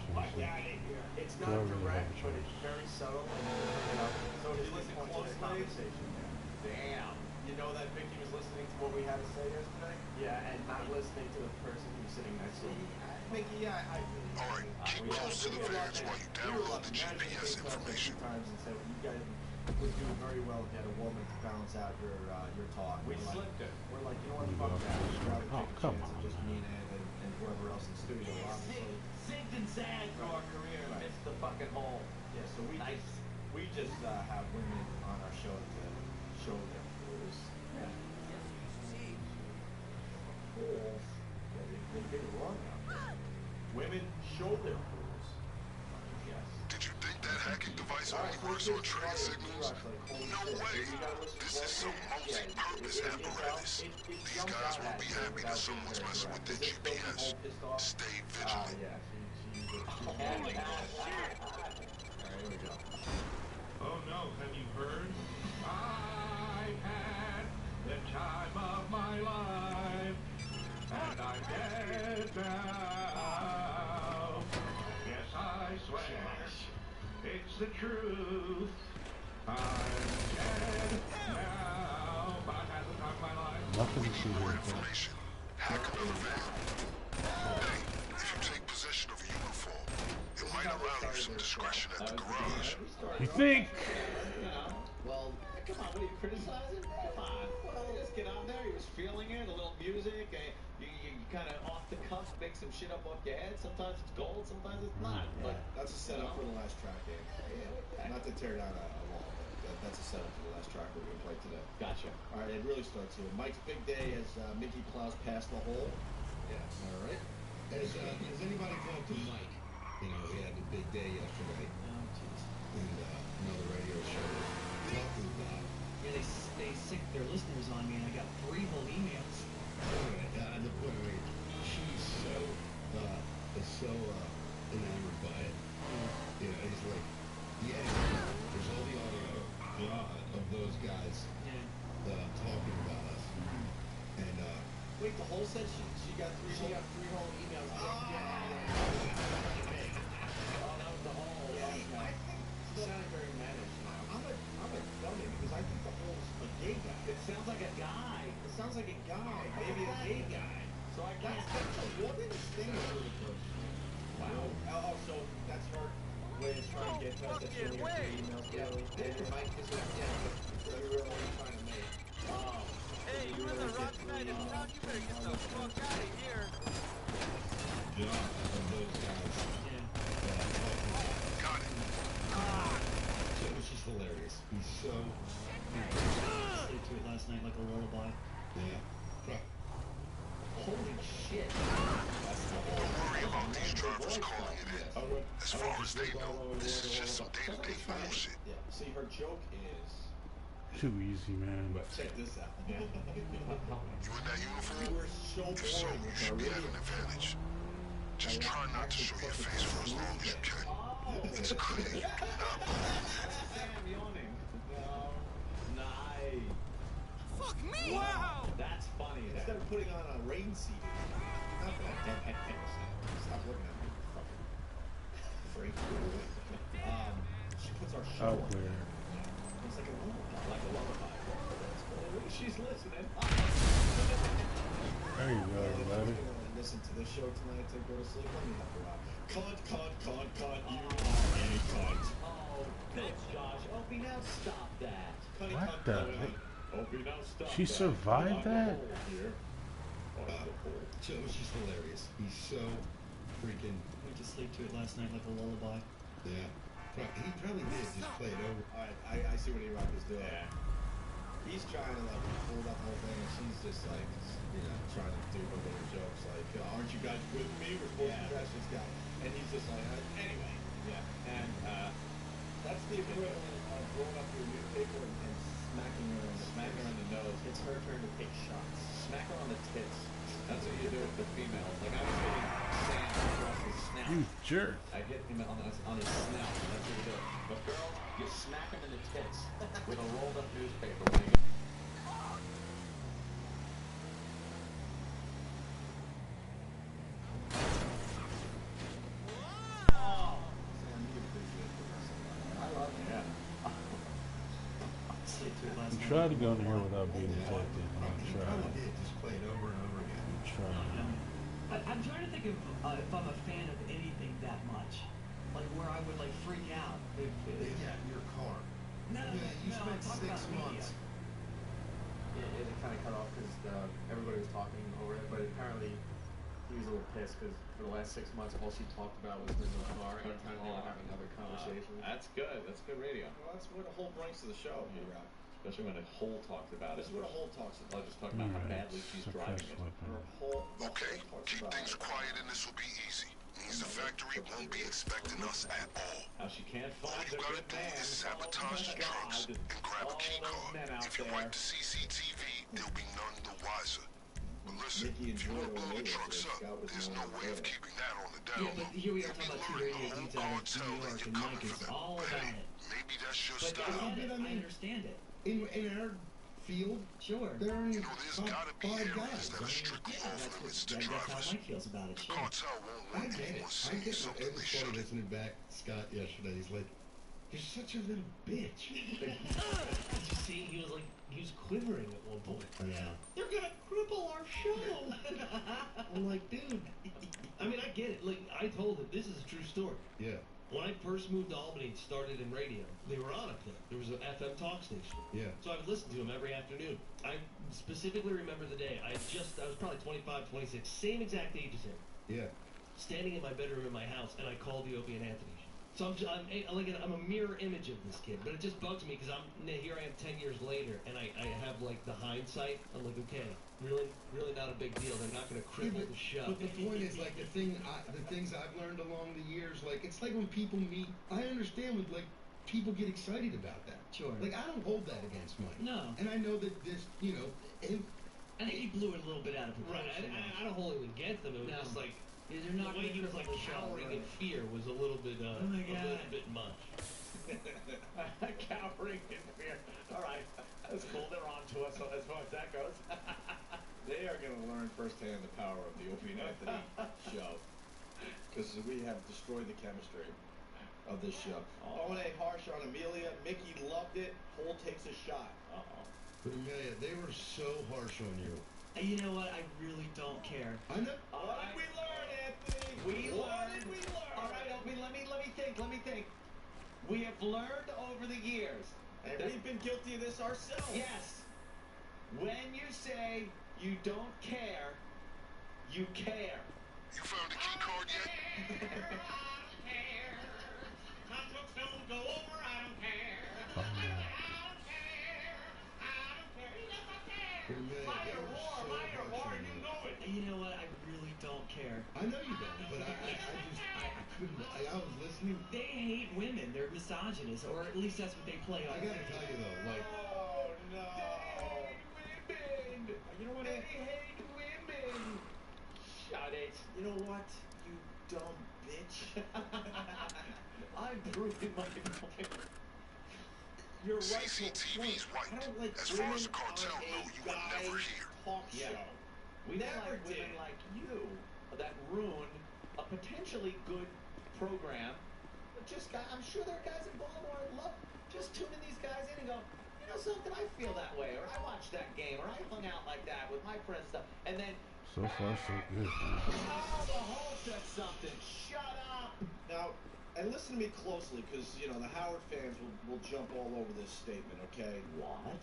It's Do I not really direct, have a but choice? it's very subtle. So it's listening close to the conversation. Damn. You know that Vicky was listening to what we had to say yesterday? Yeah, and not listening to the person who's sitting next to him. Vicky, Alright, keep close to the vans while you download the GPS information. Times and said you guys would do very well if you had a woman to balance out your talk. We slipped it. We're like, you know what, fuck that. We'd rather take a chance of just me and Ed and whoever else in the studio. Obviously. Zigged and zagged through our career and missed the fucking hole. Yeah, so we just have women on our show to show their fools. Yeah. Fools. Yeah, they get it wrong out there. Women show their fools. Yes. Did you think that hacking device only works on train signals? No way! This is some multi-purpose apparatus. These guys won't be happy that someone's messing with their GPS. Stay vigilant. Alright, here we go. Oh no, have you heard? I've had the time of my life, and I'm dead now. Yes, I swear, it's the truth. I'm dead now, but I've had the time of my life. Nothing to see More here. information. Hack another van. Hey, if you take possession of a uniform, it might allow you some discretion at the garage. You think? Well, come on, what are you criticizing? Come on. Well, just get on there. He was feeling it, a little music. You kind of off the cuff, make some shit up off your head. Sometimes it's gold, sometimes it's not. But That's a setup for the last track game. Not to tear down a wall, but that's a setup for the last track we're going to play today. gotcha. All right, it really starts here. Mike's big day as Mickey plows past the hole. Yes. All right. Has anybody talked to Mike? You know, he had a big day yesterday. Oh, jeez. And another radio show talking about. Yeah, they sicked their listeners on me, and I got 3 whole emails. The point of it, she's so enamored by it. You know, he's like, yeah, there's all the audio of those guys talking about us. And Wait, the whole said she got 3 whole emails. Oh, that was the whole. Yeah, I think it's sounding very managed now. I'm a dummy because I think the whole's a gay guy. It sounds like a guy. It sounds like a guy, maybe a gay guy. So I guess that's a woman's thing. Wow. Oh, so that's her way of trying to get to us. That's really her emails. Yeah, Mike is the real one trying to make. Oh. Hey, you're in the rock night in town. You better get the fuck out of here. John of those guys. Got it. Which is hilarious. He's so. Sleep to it last night like a lullaby. Yeah. Holy shit. Don't worry about these drivers calling it in. As far as they know, this is just some day-to-day bullshit. Yeah. See, her joke is. Too easy, man. Check this out. You in that uniform? We're so If so, boring. you should be at an advantage. Just try not to show your face for as long as you can. It's clear. Sam yawning. No. Nice. Fuck me! Wow! That's funny. Instead of putting on a rain seat. Stop looking at me, fucking freak. She puts our show Out on. there. It's like a lullaby. Like a lullaby. She's listening. There you go, buddy. listen to the show tonight to go to sleep. Let me help you out. Cut. You are a cunt. Oh, thanks, Josh. Opie, now stop that. What the heck? Opie, now stop She that. survived that? Joe's just hilarious. He's so freaking. Went to sleep to it last night like a lullaby. Yeah. He probably did just play it over. All right, I see what E-Rock is doing. Yeah. He's trying to like hold up the whole thing, and she's just like, trying to do her little jokes like, aren't you guys with me? We're supposed to catch this guy. And he's just like, anyway. Yeah. And that's the equivalent of rolling up your newspaper and smacking her in the nose. It's her turn to take shots. Smack her on the tits. That's what you do with the females. Like I was hitting Sam across his snout. You jerk. I hit him on his snout. That's what you do. But girl, you smack him in the tits with a rolled up newspaper. When you You try to go in here without being infected. He probably did just play it over and over again. I'm trying to think of if I'm a fan of anything that much, like where I would like freak out. If your car. No, you spent talk 6 about months. it kind of cut off because everybody was talking over it, but apparently he was a little pissed because for the last 6 months all she talked about was the new car and kind of having other conversations. That's good. That's good radio. Well, that's what the whole brings to the show here, Rob. Especially when a whole talks about it. This is what a whole talks about. Just talking about how badly she's driving it. Okay, keep things quiet and this will be easy. Means the factory won't be expecting us at all. Now she can't find all you gotta do is sabotage the trucks and grab a key card. If you wipe the CCTV, they'll be none the wiser. But listen, if you want to blow the trucks up, there's no way of keeping that on the down low. Yeah, but here we are talking about two radio dudes out of New York, and Mike is all about it. Maybe that's your But style. I understand it. In our field, sure. There are there's gotta be areas that are strictly off limits to drivers. That's how Mike feels about it. Sure. Cartel won't want anyone seeing something It was they funny shouldn't. listening back Scott yesterday. He's like, "You're such a little bitch." Did you see? He was quivering at one point. Yeah. They're gonna cripple our show. I'm like, dude. I mean, I get it. Like, I told him this is a true story. Yeah. When I first moved to Albany and started in radio, they were on up there. There was an FM talk station. Yeah. So I would listen to them every afternoon. I specifically remember the day. I was probably 25, 26, same exact age as him. Yeah. Standing in my bedroom in my house, and I called the Opie and Anthony show. So I'm a mirror image of this kid, but it just bugs me because here I am 10 years later, and I have like the hindsight. I'm like, okay, really not a big deal. They're not going to cripple the show. But the point is, like, the things I've learned along the years, like, it's like when people meet. I understand when like people get excited about that. Sure. Like, I don't hold that against Mike. No. And I know that this, and I think he blew it a little bit out of proportion. Right. I don't hold it against them. It was just like. They're not the way he was like cowering in fear was a little bit oh my God. a little bit much. Cowering in fear. All right, that's cool. They're on to us as far as that goes. They are going to learn firsthand the power of the Opie and Anthony show. Because we have destroyed the chemistry of this show. O&A harsh on Amelia. Mickey loved it. Cole takes a shot. But Amelia, they were so harsh on you. And you know what? I really don't care. I know. What did we learn, Anthony? What did we learn? All right, Opie, let me think. We have learned over the years. And we've been guilty of this ourselves. Yes. When you say you don't care, you care. You found the key card yet? Contracts don't go over, I don't care. You know what? I really don't care. I know you don't, but I couldn't. I was listening. They hate women. They're misogynists, or at least that's what they play on. I gotta tell you though, like. Oh no! Women. You know what? They hate women. Shut it. You know what? You dumb bitch. I'm proving my point. You're right. CCTV's white. I don't like as far as the cartel know, you were never here. Talk show. We don't Never like women did. like you that ruin a potentially good program. But I'm sure there are guys in Baltimore that love just tuning these guys in and go, you know something, I feel that way, or I watched that game, or I hung out like that with my friends and stuff. And then So far, so good, man. Oh, the Hole said something. Shut up. Now, and listen to me closely, because, you know, the Howard fans will jump all over this statement, okay? What?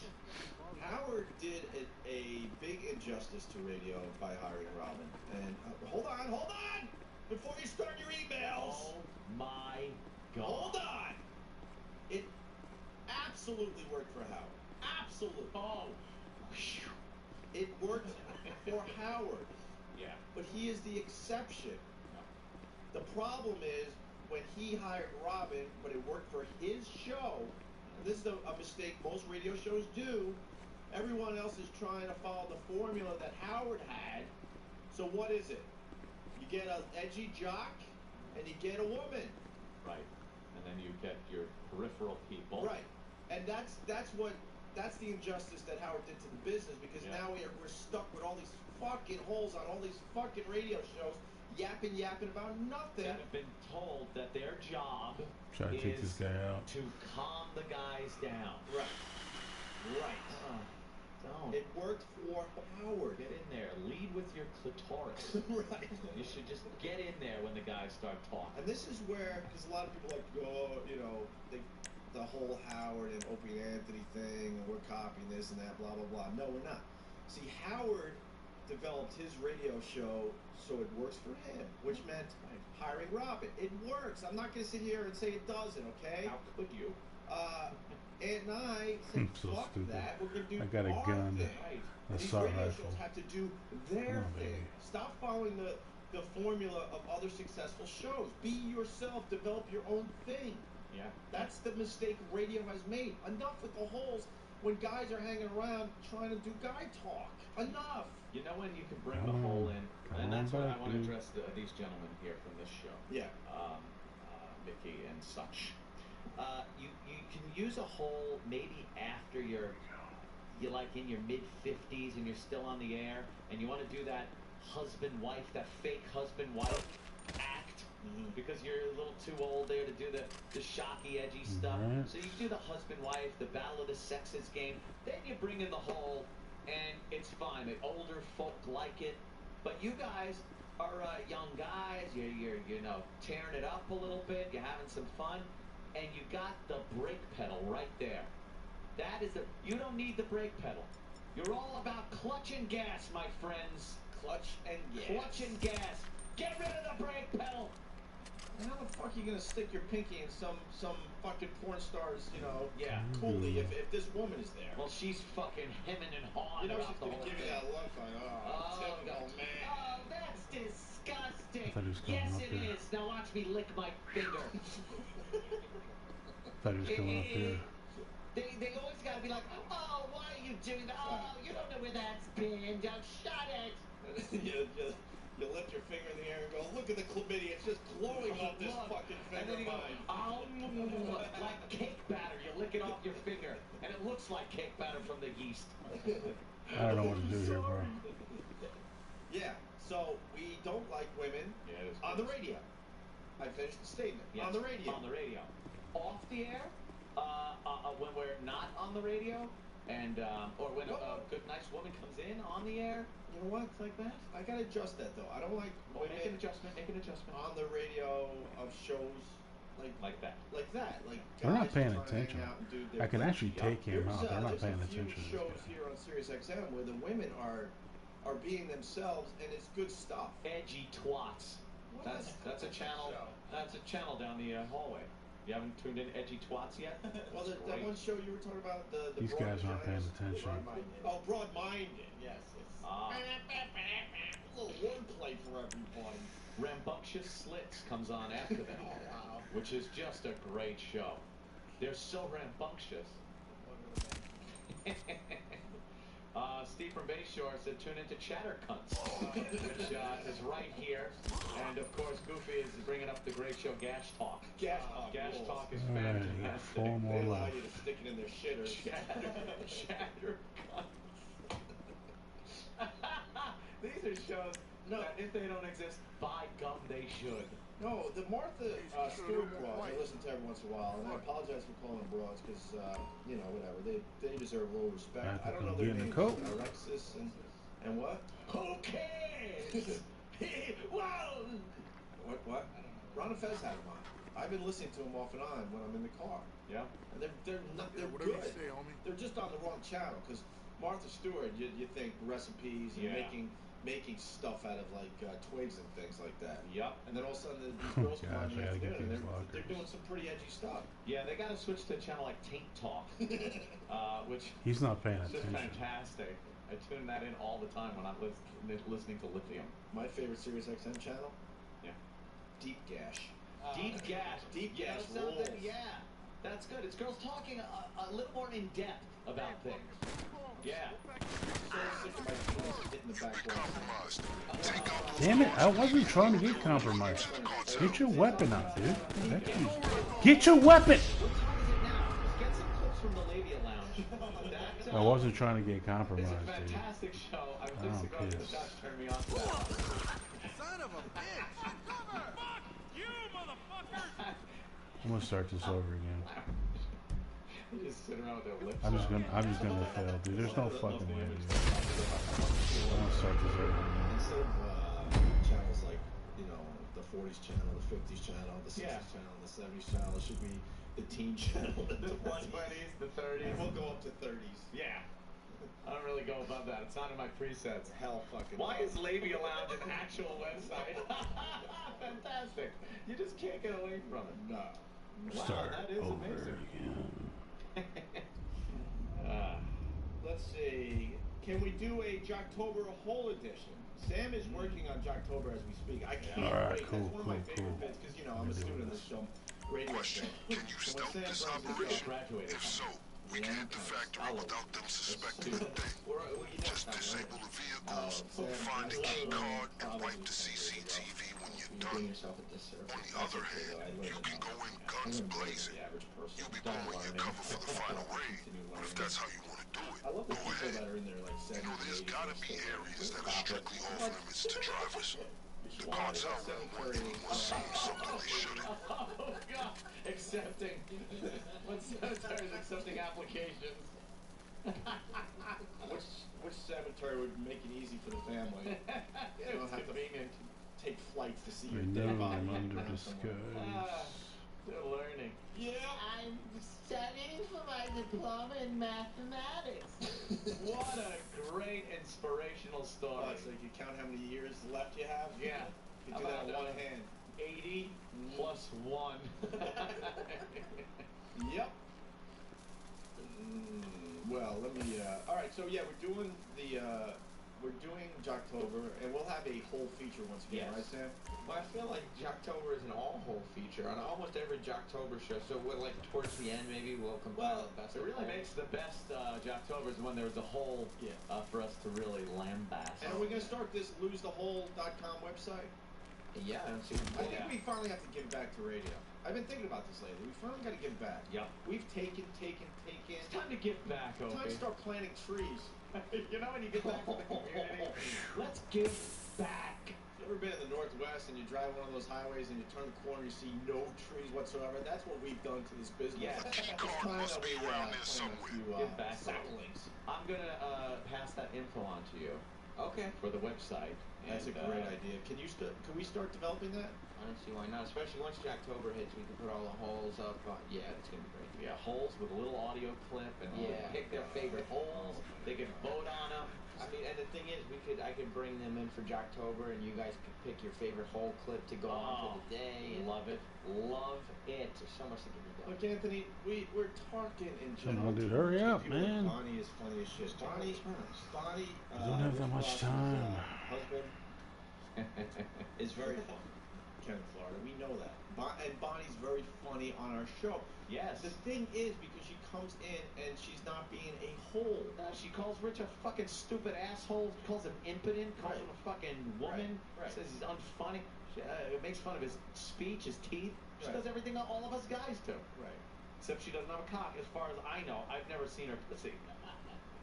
Howard did a big injustice to radio by hiring Robin. And, hold on! Before you start your emails! Oh, my God. Hold on! It absolutely worked for Howard. Absolutely. Oh. It worked for Howard. Yeah. But he is the exception. The problem is, when he hired Robin, but it worked for his show, and this is a mistake most radio shows do, everyone else is trying to follow the formula that Howard had. So what is it? You get an edgy jock, and you get a woman. Right. And then you get your peripheral people. Right. And that's the injustice that Howard did to the business, because now we're stuck with all these fucking holes on all these fucking radio shows, yapping about nothing. That have been told that their job Try to take this guy out. to calm the guys down. Right. Don't. It worked for Howard. Get in there. Lead with your clitoris. Right. You should just get in there when the guys start talking. And this is where, because a lot of people like to go, you know, the whole Howard and Opie and Anthony thing, and we're copying this and that, blah, blah, blah. No, we're not. See, Howard developed his radio show so it works for him, which meant hiring Robin. It works. I'm not going to sit here and say it doesn't, okay? How could you? Aunt and I said, So fuck stupid. that. We're going to do I got a our gun, thing. an These assault radio rifle. shows have to do their thing. Stop following the formula of other successful shows. Be yourself. Develop your own thing. Yeah. That's the mistake radio has made. Enough with the holes when guys are hanging around trying to do guy talk. Enough. You know when you can bring Come the hole on. in, Come and that's on what I back, want to dude. address these gentlemen here from this show. Yeah. Mickey and such. You can use a hole maybe after you're like in your mid-50s and you're still on the air, and you want to do that husband-wife, that fake husband-wife act, because you're a little too old there to do the shocky, edgy stuff. Right. So you do the husband-wife, the battle of the sexes game, then you bring in the hole, and it's fine. The older folk like it, but you guys are young guys. You're you know, tearing it up a little bit. You're having some fun, and you got the brake pedal right there. That is you don't need the brake pedal. You're all about clutch and gas, my friends. Clutch and gas. Clutch and gas. Get rid of the brake pedal. And how the fuck are you gonna stick your pinky in some fucking porn star's, you know, Coolie if this woman is there? Well, she's fucking hemming and hawing You know about she's the gonna whole give you thing. that look like, typical man. Oh, that's disgusting. I thought he was coming Yes, up it there. is. Now watch me lick my finger. Thought he was coming up there. They always gotta be like, oh, why are you doing that? Oh, you don't know where that's been. Don't shut it. You lift your finger in the air and go, look at the chlamydia, it's just glowing off this fucking And finger then you of go, mine. oh, like cake batter. You lick it off your finger, and it looks like cake batter from the yeast. I don't know what to do here, bro. Yeah, so we don't like women on the radio. I finished the statement. Yes, on the radio. On the radio. Off the air, when we're not on the radio, and or when a good, nice woman comes in on the air. You know what? Like that. I gotta adjust that though. I don't like women Make an adjustment. Make an adjustment. on the radio of shows like that. Like that. Like They're not guys paying trying to hang attention. out and do their I can thing. actually take him out. They're not paying There's a attention few to shows this guy. here on Sirius XM where the women are being themselves and it's good stuff. Edgy twats. That's a channel. That's a channel down the hallway. You haven't tuned in Edgy Twats yet? Well, that one show you were talking about, the These broad guys aren't paying vaginas? attention. Oh, broad-minded. Yes. Ah. A little wordplay for everybody. Rambunctious Slits comes on after that, which is just a great show. They're so rambunctious. Steve from Bayshore said tune into Chatter Cunts, which is right here. And of course, Goofy is bringing up the great show Gash Talk. Gash Talk is All right, fantastic. you got 4 more They allow left. you to stick it in their shitters. Chatter Cunts. These are shows that if they don't exist, by gum they should. No, the Martha Stewart broads, I listen to every once in a while, and I apologize for calling them broads because, you know, whatever, they deserve a little respect. I don't know their Getting a names. coat. Alexis and what? Who cares? Fez! Wow! What? Ron and Fez had him on. I've been listening to him off and on when I'm in the car. Yeah. And they're whatever good. you say, homie. They're just on the wrong channel because Martha Stewart, you think recipes and making stuff out of like twigs and things like that. Yep. And then all of a sudden these girls come on Gosh, the I gotta afternoon get and these they're doing some pretty edgy stuff. Yeah, they got to switch to a channel like Taint Talk, which He's not paying is just attention. fantastic. I tune that in all the time when I'm listening to Lithium. My favorite Sirius XM channel? Yeah. Deep Gash. Deep Gas. Deep You know Gash something? rules. Yeah, that's good. It's girls talking a little more in depth about things. Yeah. So sick of my penis hitting the back wall. Damn it, I wasn't trying to get compromised. Get your weapon out, dude. Get your weapon! Get some clips from the Labia Lounge. That, I wasn't trying to get compromised, It's a dude. fantastic show. I was Oh, just ago the piss. Josh turned me on to that. Son of a bitch! Fuck you, motherfucker! I'm gonna start this over again. They just sit around with their lips I'm just out. gonna fail, dude. There's no fucking way, dude. I'm gonna start this over again. Instead of channels like, the 40s channel, the 50s channel, the 60s channel, the 70s channel, it should be the teen channel, the 20s, the 30s. And we'll go up to 30s. Yeah. I don't really go above that. It's not in my presets. Hell fucking. Why is Labia Lounge an actual website? Fantastic. You just can't get away from it. No. Wow, Start that is over amazing. again. Let's see. Can we do a Jocktober whole edition? Sam is working on Jocktober as we speak. I can't Alright, wait. cool, That's one of my cool, favorite cool. bits because I'm a student of this show. Radio Question, show. can you So stop when this Sam brings operation? graduated. If so, we can hit the factory without them suspecting a thing. Just disable the vehicles, find the key card, and wipe the CCTV when you're done. On the other hand, you can go in guns blazing. You'll be blowing your cover for the final raid, but if that's how you want to do it, go ahead. You know, there's gotta be areas that are strictly off limits to drivers. The cartel won't anyone seeing something they shouldn't. Oh, God. Accepting. What cemetery is accepting applications? Which cemetery would make it easy for the family? You don't have to take flights to see your dead body. Under disguise. They're learning. Yeah. I'm studying for my diploma in mathematics. What a great inspirational story. So you can count how many years left you have? Yeah. You can do that on one hand. 80 plus 1. Yep. Well, let me. All right. So yeah, we're doing Jocktober, and we'll have a whole feature once again, right, Sam? Well, I feel like Jocktober is an all-whole feature on almost every Jocktober show. So, like towards the end, maybe we'll compile the best. It of really all. makes the best Jocktobers when there's a whole for us to really lambast. And are we going to start this losethewhole.com website? Yeah, I don't see I think we finally have to give back to radio. I've been thinking about this lately. We finally got to give back. Yeah. We've taken. It's time to give back, It's time to start planting trees. You know when you get back to the community? Let's give back. You ever been in the Northwest and you drive one of those highways and you turn the corner and you see no trees whatsoever? That's what we've done to this business. Yeah. It's time that we plant a few Give back. saplings. I'm gonna pass that info on to you. Okay. For the website. That's a great idea. Can we start developing that? I don't see why not. Especially once Jocktober hits, we can put all the holes up. Yeah, it's gonna be great. Yeah, holes with a little audio clip and pick their favorite holes. They can vote on them. I mean, and the thing is, I could bring them in for Jocktober, and you guys could pick your favorite hole clip to go on for the day. Love it. Love it. There's so much that can be done. Look, Anthony, we're talking in Come general. on, dude, hurry up, People like man. Bonnie is funny as shit. Bonnie. I don't have that much time. Husband is very funny. Ken, Florida, we know that. And Bonnie's very funny on our show. Yes. The thing is, because she comes in and she's not being a hole. She calls Rich a fucking stupid asshole, calls him impotent, calls him a fucking woman, says he's unfunny. She, it makes fun of his speech, his teeth. She does everything that all of us guys do. Right. Except she doesn't have a cock, as far as I know. I've never seen her pussy.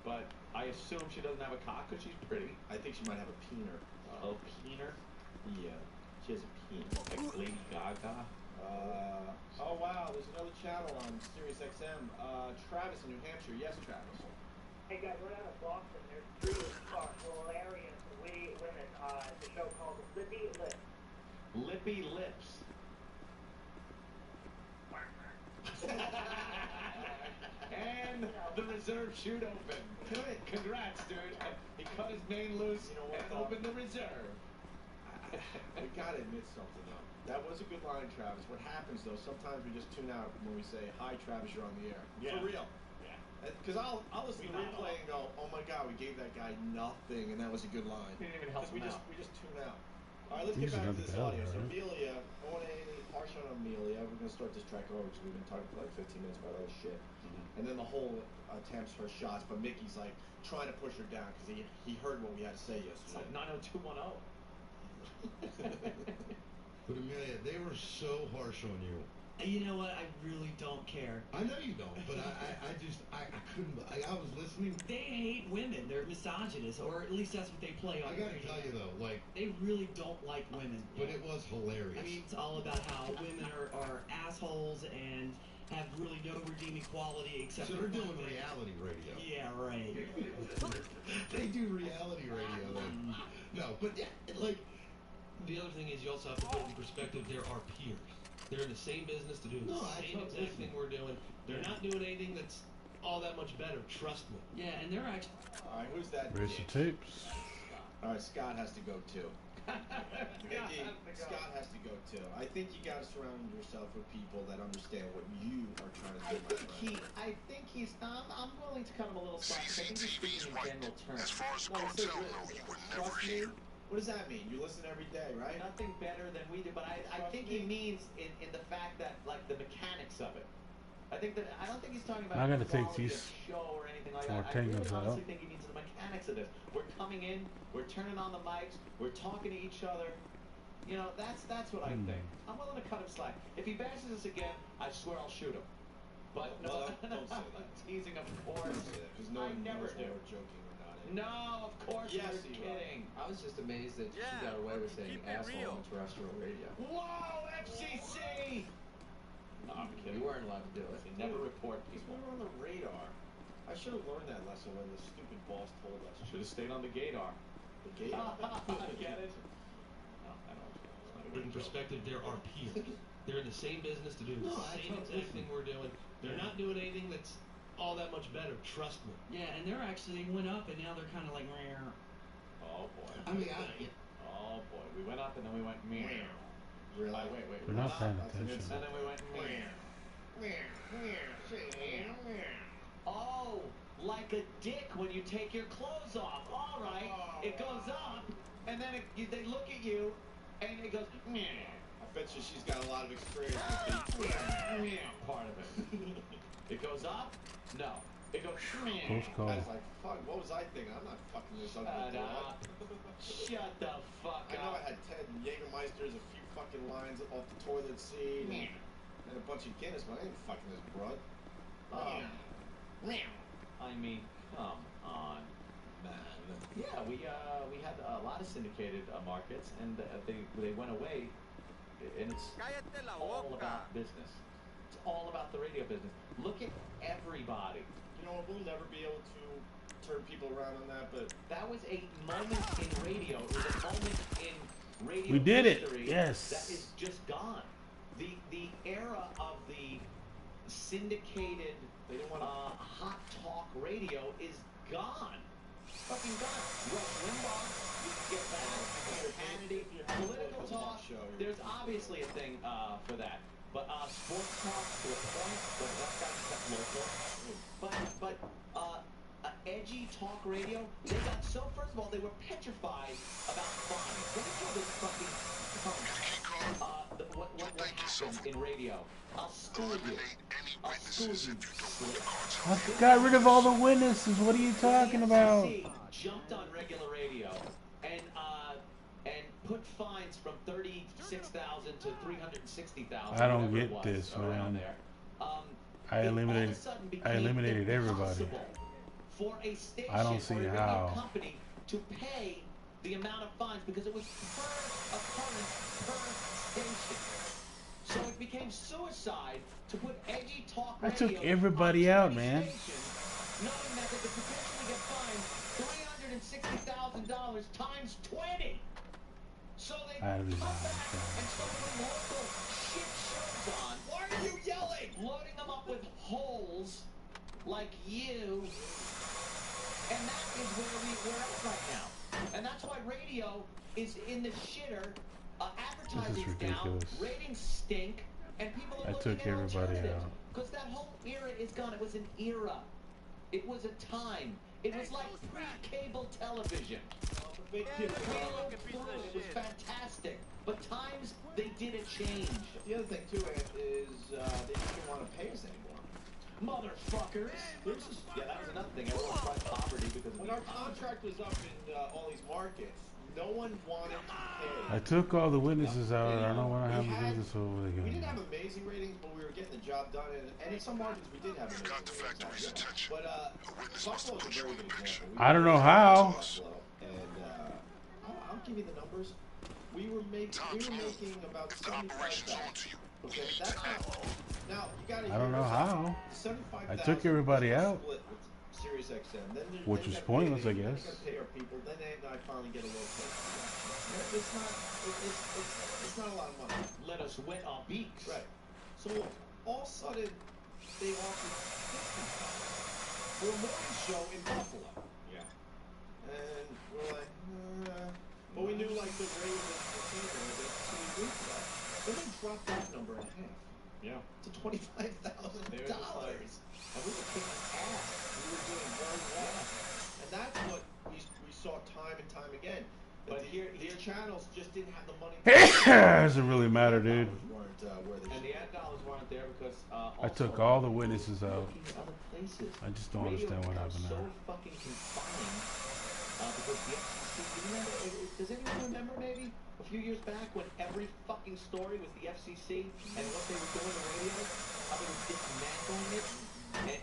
But I assume she doesn't have a cock because she's pretty. I think she might have a peener. A peener? Yeah. She has a peen. Like Lady Gaga? Oh wow, there's another channel on Sirius XM. Travis in New Hampshire. Yes, Travis. Hey guys, we're out of Boston. There's 3 hilarious witty women. The show called Lippy Lips. Lippy Lips. And the reserve chute open. Good. Congrats, dude. He cut his main loose and opened the reserve. We gotta admit something though. That was a good line, Travis. What happens though, sometimes we just tune out when we say, "Hi, Travis, you're on the air." Yeah. For real. Yeah. Because I'll listen to the replay and go, "Oh my God, we gave that guy nothing, and that was a good line." Didn't even help him we out. just tune out. All right, let's He's get back to another this bell, audio. So right? Amelia, I want to harsh on Amelia. We're gonna start this track over because we've been talking for like 15 minutes about other shit. And then the whole attempts her shots, but Mickey's like trying to push her down because he heard what we had to say It's yesterday. like 90210. But Amelia, they were so harsh on you. You know what? I really don't care. I know you don't, but I couldn't. I was listening. They hate women. They're misogynists, or at least that's what they play on. I gotta radio. tell you though, like, They really don't like women. but it was hilarious. I mean, it's all about how women are assholes and have really no redeeming quality except so for they're doing one thing. reality radio. Yeah, right. They do reality radio then. No, but yeah, like, The other thing is you also have to put in perspective there are peers. They're in the same business, they're doing the same exact thing we're doing. They're not doing anything that's all that much better, trust me. Yeah, and they're actually... All right, who's that? Race of tapes. All right, Scott has to go too. Mickey, Scott has to go too. I think you got to surround yourself with people that understand what you are trying to do. I think he's. I'm willing to cut him a little slack. I think he's speaking in general terms. As far as No, cartel so, go, you were trust never me. here. What does that mean? You listen every day, right? Nothing better than we do, but I think he means in the fact that like the mechanics of it. I don't think he's talking about I gotta take quality these of show or anything like more that. I really tangos honestly out. think he means the mechanics of this. We're coming in, we're turning on the mics, we're talking to each other. You know, that's what I think. I'm willing to cut him slack. If he bashes us again, I swear I'll shoot him. But no, don't say that. teasing, of course. Don't say that, 'cause no I one never knows do. when we're joking or not. No, of course Yes, we're you are. kidding. I was just amazed that she got away with saying asshole on terrestrial radio. Whoa, FCC! No, I'm kidding. You weren't allowed to do it. You never report Because people. we were on the radar. I should have learned that lesson when the stupid boss told us. Should have stayed on the gaydar. The gator. Get it? No, I don't. Put in perspective, there are peers. They're in the same business, they're doing the same exact thing we're doing. They're not doing anything that's all that much better, trust me. Yeah, and they're actually, they went up, and now they're kind of like... Rare. Oh boy. I mean, Oh boy. We went up and then we went meow. Really? Wait. We're We not went paying up, attention. and then we went meow. Oh, like a dick when you take your clothes off. All right. It goes up, and then they look at you, and it goes meow. I bet you she's got a lot of experience with Meow part of it. It goes up? No. It goes meow. Close call. I was like, fuck, what was I thinking? I'm not fucking this ugly Shut girl. up. Shut the fuck I know I up. had 10 Jägermeisters, a few fucking lines off the toilet seat, and a bunch of Guinness, but I ain't fucking this broad. I mean, come on, man. Yeah, we had a lot of syndicated markets, and they went away, and it's all about business. It's all about the radio business. Look at everybody. You know what, we'll never be able to turn people around on that, but That was a moment in radio. It was a moment in radio We did it. history Yes. that is just gone. The era of the syndicated hot talk radio is gone. Fucking gone. Rush Limbaugh, you can get that. Hannity, political talk. There's obviously a thing for that. But sports talk to a point, but that's got to be kept local. But edgy talk radio, they got so, first of all, they were petrified about fines. Let me show this fucking what happens in radio. I'll school you. I'll school you. I got rid of all the witnesses. What are you talking about? The FCC jumped on regular radio and put fines from 36,000 to 360,000. I don't whatever it get was, this, around man. there. I eliminated everybody. For a station I don't see or a radio how. company to pay the amount of fines because it was per occurrence per station. So it became suicide to put edgy talk I radio took everybody on out, 20 man. stations, knowing that they could potentially $60,000 times 20. So they I come was back and start putting local shit shows on. Why are you yelling? Loading them up with holes like you. And that is where we're at right now. And that's why radio is in the shitter. Advertising's down, ratings stink, and people are looking at alternatives. Because that whole era is gone. It was an era. It was a time. It was like pre-cable television. We lived through it. It was fantastic. But times, they didn't change. The other thing, too, Ant, is they didn't want to pay us anymore. Motherfuckers. Yeah, that was another thing. Everyone tried poverty because when our contract was up in all these markets, no one wanted to pay. I took all the witnesses out. I don't want to have to do this over again. We didn't have amazing ratings, but we were getting the job done. And in some markets, we did have amazing ratings. Got the factory's attention. But Buffalo's a very good example. I don't know how. And I'll give you the numbers. We were making about 75,000. Okay, that's not. Now you got to. I don't know how. 75,000. I took everybody out. Sirius XM. Which was pointless, I guess. Pay our people. Then I finally get a little pay. It's not a lot of money. Let us wet our beaks. Right. So all of a sudden they offered $50 for a morning show in Buffalo. Yeah. And we're like, but we knew like the rate of the theater that 2 weeks ago. Then they dropped that number in half. Yeah. To $25,000. And we were kicking ass. We were doing very well. And that's what we saw time and time again. But these channels just didn't have the money. Doesn't really matter, dude. And the ad dollars weren't there because I took all the witnesses out. Other places. I just don't understand what happened so there. fucking confined because the FCC. Does anyone remember maybe a few years back when every fucking story was the FCC and what they were doing on the radio, how they were dismantling it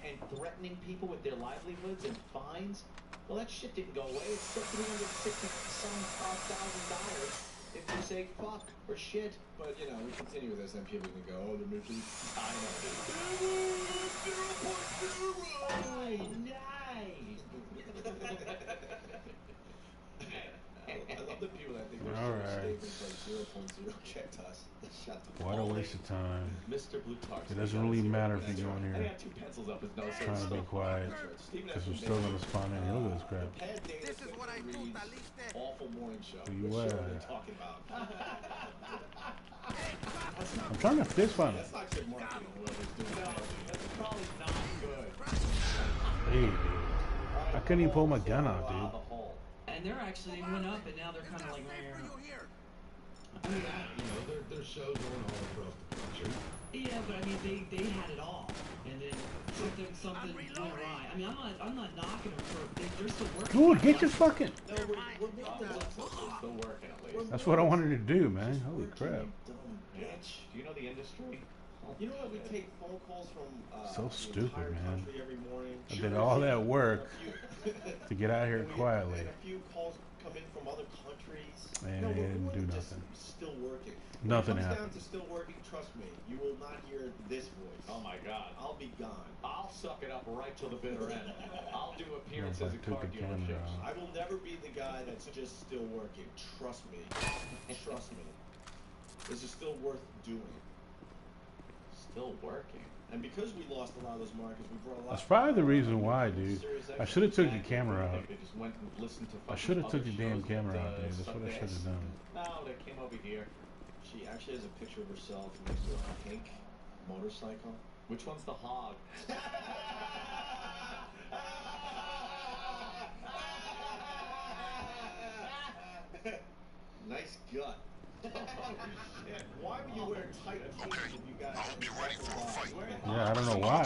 and threatening people with their livelihoods and fines? Well, that shit didn't go away. It's still $360,000 if you say fuck or shit. But, you know, we continue with this and people can go, oh, they're making... I love the people that think we're statements like 0.0 checked us. Shut the What a waste of time. Mr. Blue Tarts. It doesn't really matter if you go in I here got 2 pencils up his nose. trying to be quiet, because we're still going to spawn in here. Look at this crap. This is what I told Aliste. Awful morning show. Who you What show at? are they talking about? I'm trying to fist find it. That's not good marketing. Whoever's doing that. That's probably not good. Hey, I couldn't even pull my gun out, dude. And they're actually, they went up and now they're kind of like, I mean, you know, their shows going all across the country. yeah, but I mean, they had it all, and then something went awry. I mean, I'm not knocking them for, they're still working. Dude, get your fucking... No, we're still working at least. That's what I wanted to do, man. Holy crap. Bitch. Do you know the industry? You know what? We take phone calls from So the stupid, entire man. country every morning. I did all that work to get out here quietly. And a few calls come in from other countries. And no, it didn't do just nothing. Still working. Nothing when it comes happened. down to still working, trust me, you will not hear this voice. Oh my God. I'll be gone. I'll suck it up right till the bitter end. I'll do appearances I at took car the camera dealerships. out. I will never be the guy that's just still working. Trust me. Trust me. This is still worth doing. Still working. And because we lost a lot of those markets, we brought a lot. That's probably the reason why, dude. I should have took the camera out. They just went and listened to I should have took the other damn shows camera that, out, dude. That's suck what I ass. should have done. No, they came over here. She actually has a picture of herself next to a pink motorcycle. Which one's the hog? Nice gut. Why would you wear tight jeans if you got? I hope you're ready for a fight. Yeah, I don't know why.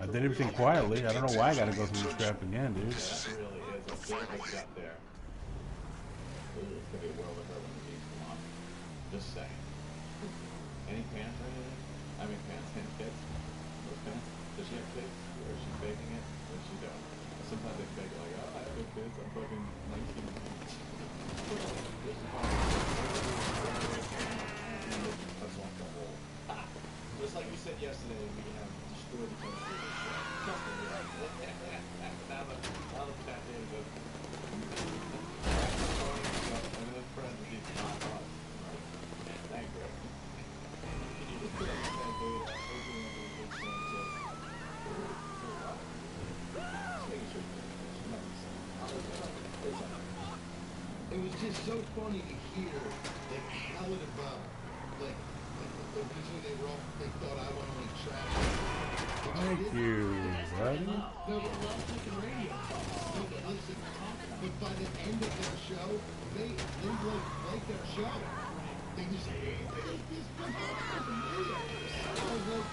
I did everything quietly. I don't know why I gotta go through this crap again, dude. That really is a bit of a gut there. Ooh, it's gonna be a world of hurt when the beats come on. Just saying. Any pants or anything? I mean pants, any kids? No pants? Does she have kids? Or is she faking it? What's she doing? Sometimes they fake it like, oh, I have no kids, I'm fucking 19. Just like we said yesterday, we have destroyed the country. Now the fat man goes it was just so funny to hear like how it evolved. Like originally they thought I went on a trash. Thank you, buddy. No, but listen, but by the end of their show, they like their show. They just hate this. I was like,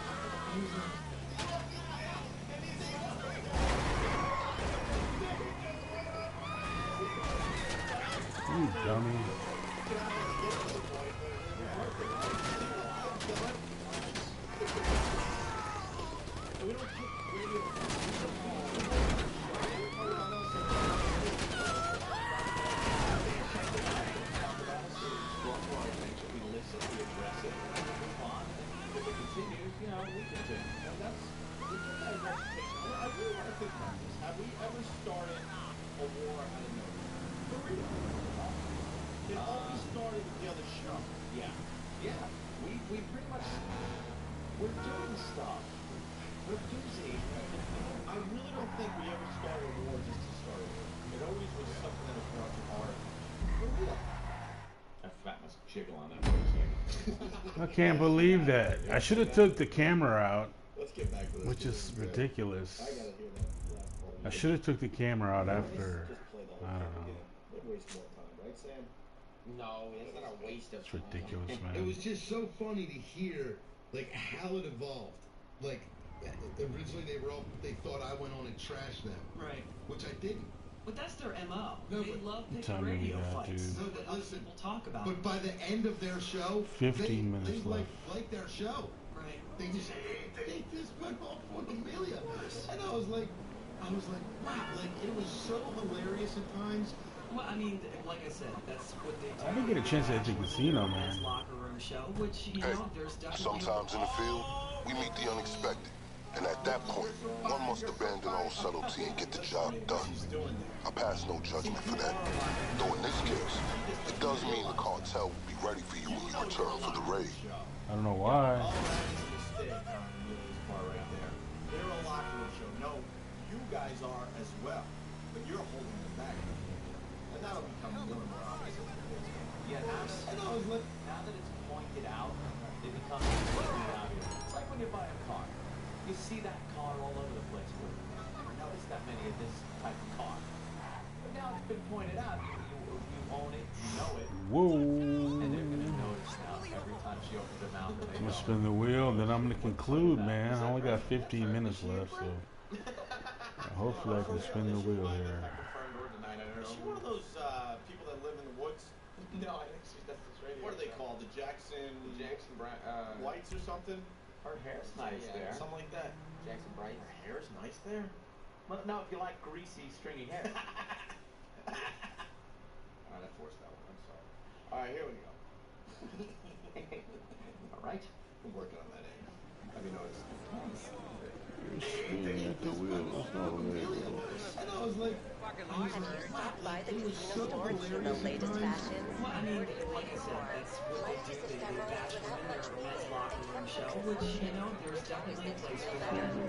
you dummy. Have we ever started a war out of nowhere? For real? It always started with the other show. Yeah. We pretty much, we're doing stuff. We're busy. I really don't think we ever started a war just to start a war. It always was something that was brought to heart. For real. That fat must jiggle on that for a second. I can't believe that. I should have took the camera out, Let's get back to this. which is ridiculous. I gotta hear that. I should have took the camera out after. I don't know. It'd waste more time, right, Sam? No, it's not a waste of It's ridiculous, It man. was just so funny to hear like how it evolved. Like originally they thought I went on and trashed them. Right. Which I didn't. But that's their MO. No, They but- love I'm picking telling you radio that, fights. dude. No, but Other listen, people talk about But by the end of their show, 15 minutes they left. like their show. Right. They just hate this football for Amelia. And I was like, wow, like it was so hilarious at times. Well, I mean, like I said, that's what they do. I didn't get a chance at the casino, That's man. locker room show, which, you Hey, know, there's definitely... sometimes in the field, we meet the unexpected. And at that point, one must abandon all subtlety and get the job done. I pass no judgment for that. Though in this case, it does mean the cartel will be ready for you when you return for the raid. I don't know why. All that is a mistake on Amelia's part right there. They're a locker room show. No, you guys are as well. But you're holding them back. And that'll become more and more obvious. Yeah, And I was like, now that it's pointed out, it becomes completely obvious. It's like when you buy a car. You see that car all over the place. You never notice that many of this type of car. But now it's been pointed out. You own it, you know it. Whoa. And they're going to notice now every time she opens her mouth that they I'm gonna know. spin the wheel, and then I'm gonna conclude, man. I only got 15 minutes left, so hopefully I can spin the wheel here. Is she one of those people that live in the woods? No, I think she's that's this radio. What are they called? The Jackson Whites or something? Her hair's nice there. Something like that. Jackson Bright. Her hair's nice there. Well, no, if you like greasy, stringy hair. Alright, I forced that one. I'm sorry. Alright, here we go. Alright. I'm working on that end. Have you noticed? Spinning at the wheel, it's not a wheel. and I was like, Stop by the casino store and see the latest fashions. Well, I mean, like I said, that's what they do. They attach them in their men's locker room show, which, you know, there's definitely a place for that. We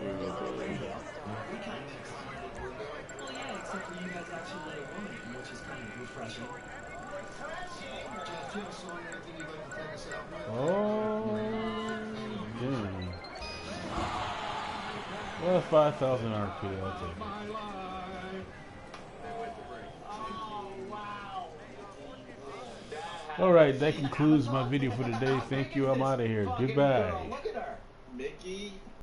kind of well, yeah, except for you guys actually let a woman in, which is kind of refreshing. Jeff, do you have a song or anything you'd like to take us out with? Oh, damn. Well, 5,000 RP, I'll take it. Alright, that concludes my video for today. Thank you, I'm out of here. Goodbye. Look at her. Mickey.